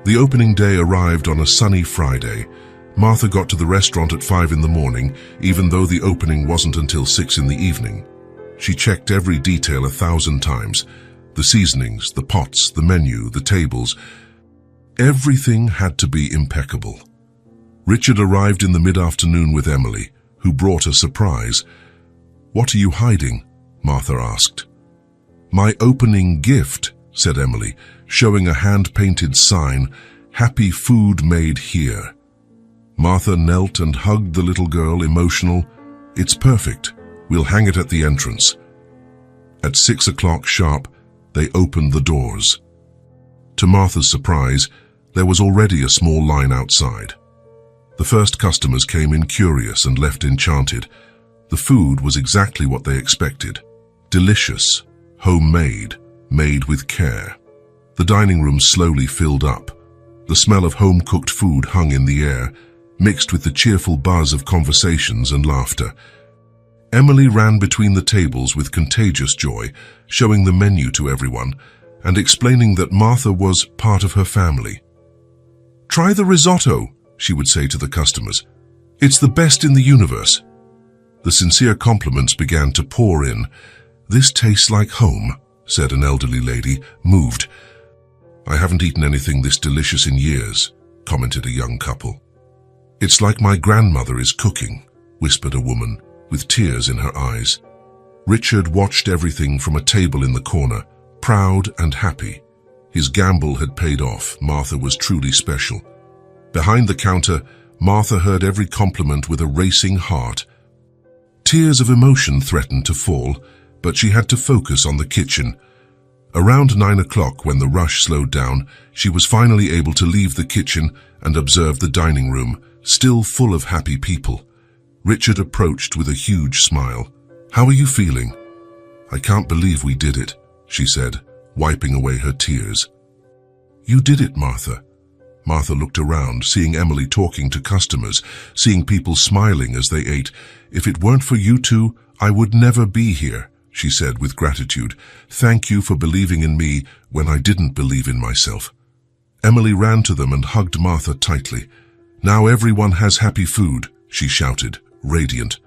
The opening day arrived on a sunny Friday. Martha got to the restaurant at 5 in the morning, even though the opening wasn't until 6 in the evening. She checked every detail 1,000 times. The seasonings, the pots, the menu, the tables. Everything had to be impeccable. Richard arrived in the mid-afternoon with Emily, who brought a surprise. "What are you hiding?" Martha asked. "My opening gift," said Emily, showing a hand-painted sign, "Happy Food Made Here." Martha knelt and hugged the little girl, emotional. "It's perfect. We'll hang it at the entrance." At 6 o'clock sharp, they opened the doors. To Martha's surprise, there was already a small line outside. The first customers came in curious and left enchanted. The food was exactly what they expected. Delicious, homemade, made with care. The dining room slowly filled up. The smell of home-cooked food hung in the air, mixed with the cheerful buzz of conversations and laughter. Emily ran between the tables with contagious joy, showing the menu to everyone and explaining that Martha was part of her family. "Try the risotto," she would say to the customers. "It's the best in the universe." The sincere compliments began to pour in. "This tastes like home," said an elderly lady, moved. "I haven't eaten anything this delicious in years," commented a young couple. "It's like my grandmother is cooking," whispered a woman, with tears in her eyes. Richard watched everything from a table in the corner, proud and happy. His gamble had paid off. Martha was truly special. Behind the counter, Martha heard every compliment with a racing heart. Tears of emotion threatened to fall, but she had to focus on the kitchen. Around 9 o'clock, when the rush slowed down, she was finally able to leave the kitchen and observe the dining room, still full of happy people. Richard approached with a huge smile. "How are you feeling?" "I can't believe we did it," she said, wiping away her tears. "You did it, Martha." Martha looked around, seeing Emily talking to customers, seeing people smiling as they ate. "If it weren't for you two, I would never be here," she said with gratitude. "Thank you for believing in me when I didn't believe in myself." Emily ran to them and hugged Martha tightly. "Now everyone has happy food," she shouted, radiant.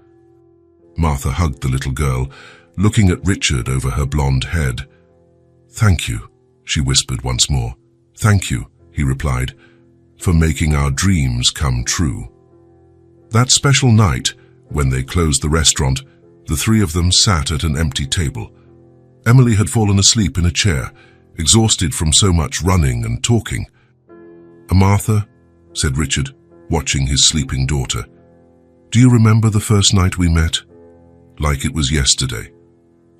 Martha hugged the little girl, looking at Richard over her blonde head. "Thank you," she whispered once more. "Thank you," he replied, "for making our dreams come true." That special night, when they closed the restaurant, the three of them sat at an empty table. Emily had fallen asleep in a chair, exhausted from so much running and talking. "Martha," said Richard, watching his sleeping daughter, "do you remember the first night we met? Like it was yesterday.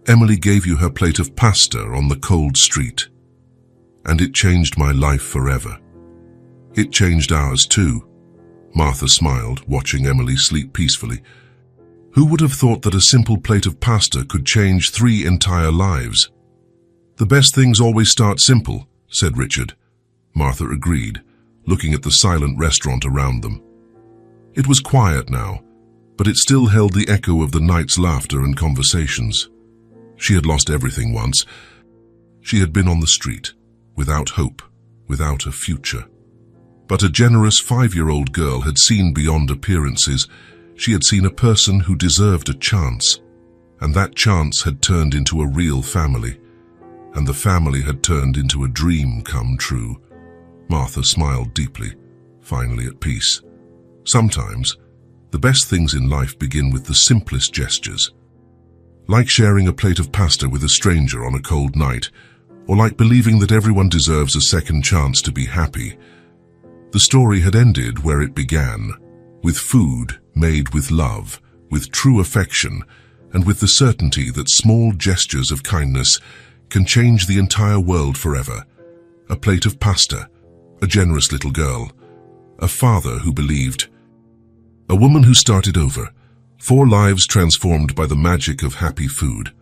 Emily gave you her plate of pasta on the cold street. And it changed my life forever. It changed ours too." Martha smiled, watching Emily sleep peacefully. Who would have thought that a simple plate of pasta could change 3 entire lives? "The best things always start simple," said Richard. Martha agreed, looking at the silent restaurant around them. It was quiet now, but it still held the echo of the night's laughter and conversations. She had lost everything once. She had been on the street, without hope, without a future. But a generous 5-year-old girl had seen beyond appearances. She had seen a person who deserved a chance, and that chance had turned into a real family, and the family had turned into a dream come true. Martha smiled deeply, finally at peace. Sometimes, the best things in life begin with the simplest gestures. Like sharing a plate of pasta with a stranger on a cold night, or like believing that everyone deserves a second chance to be happy. The story had ended where it began, with food made with love, with true affection, and with the certainty that small gestures of kindness can change the entire world forever. A plate of pasta, a generous little girl, a father who believed, a woman who started over, 4 lives transformed by the magic of happy food.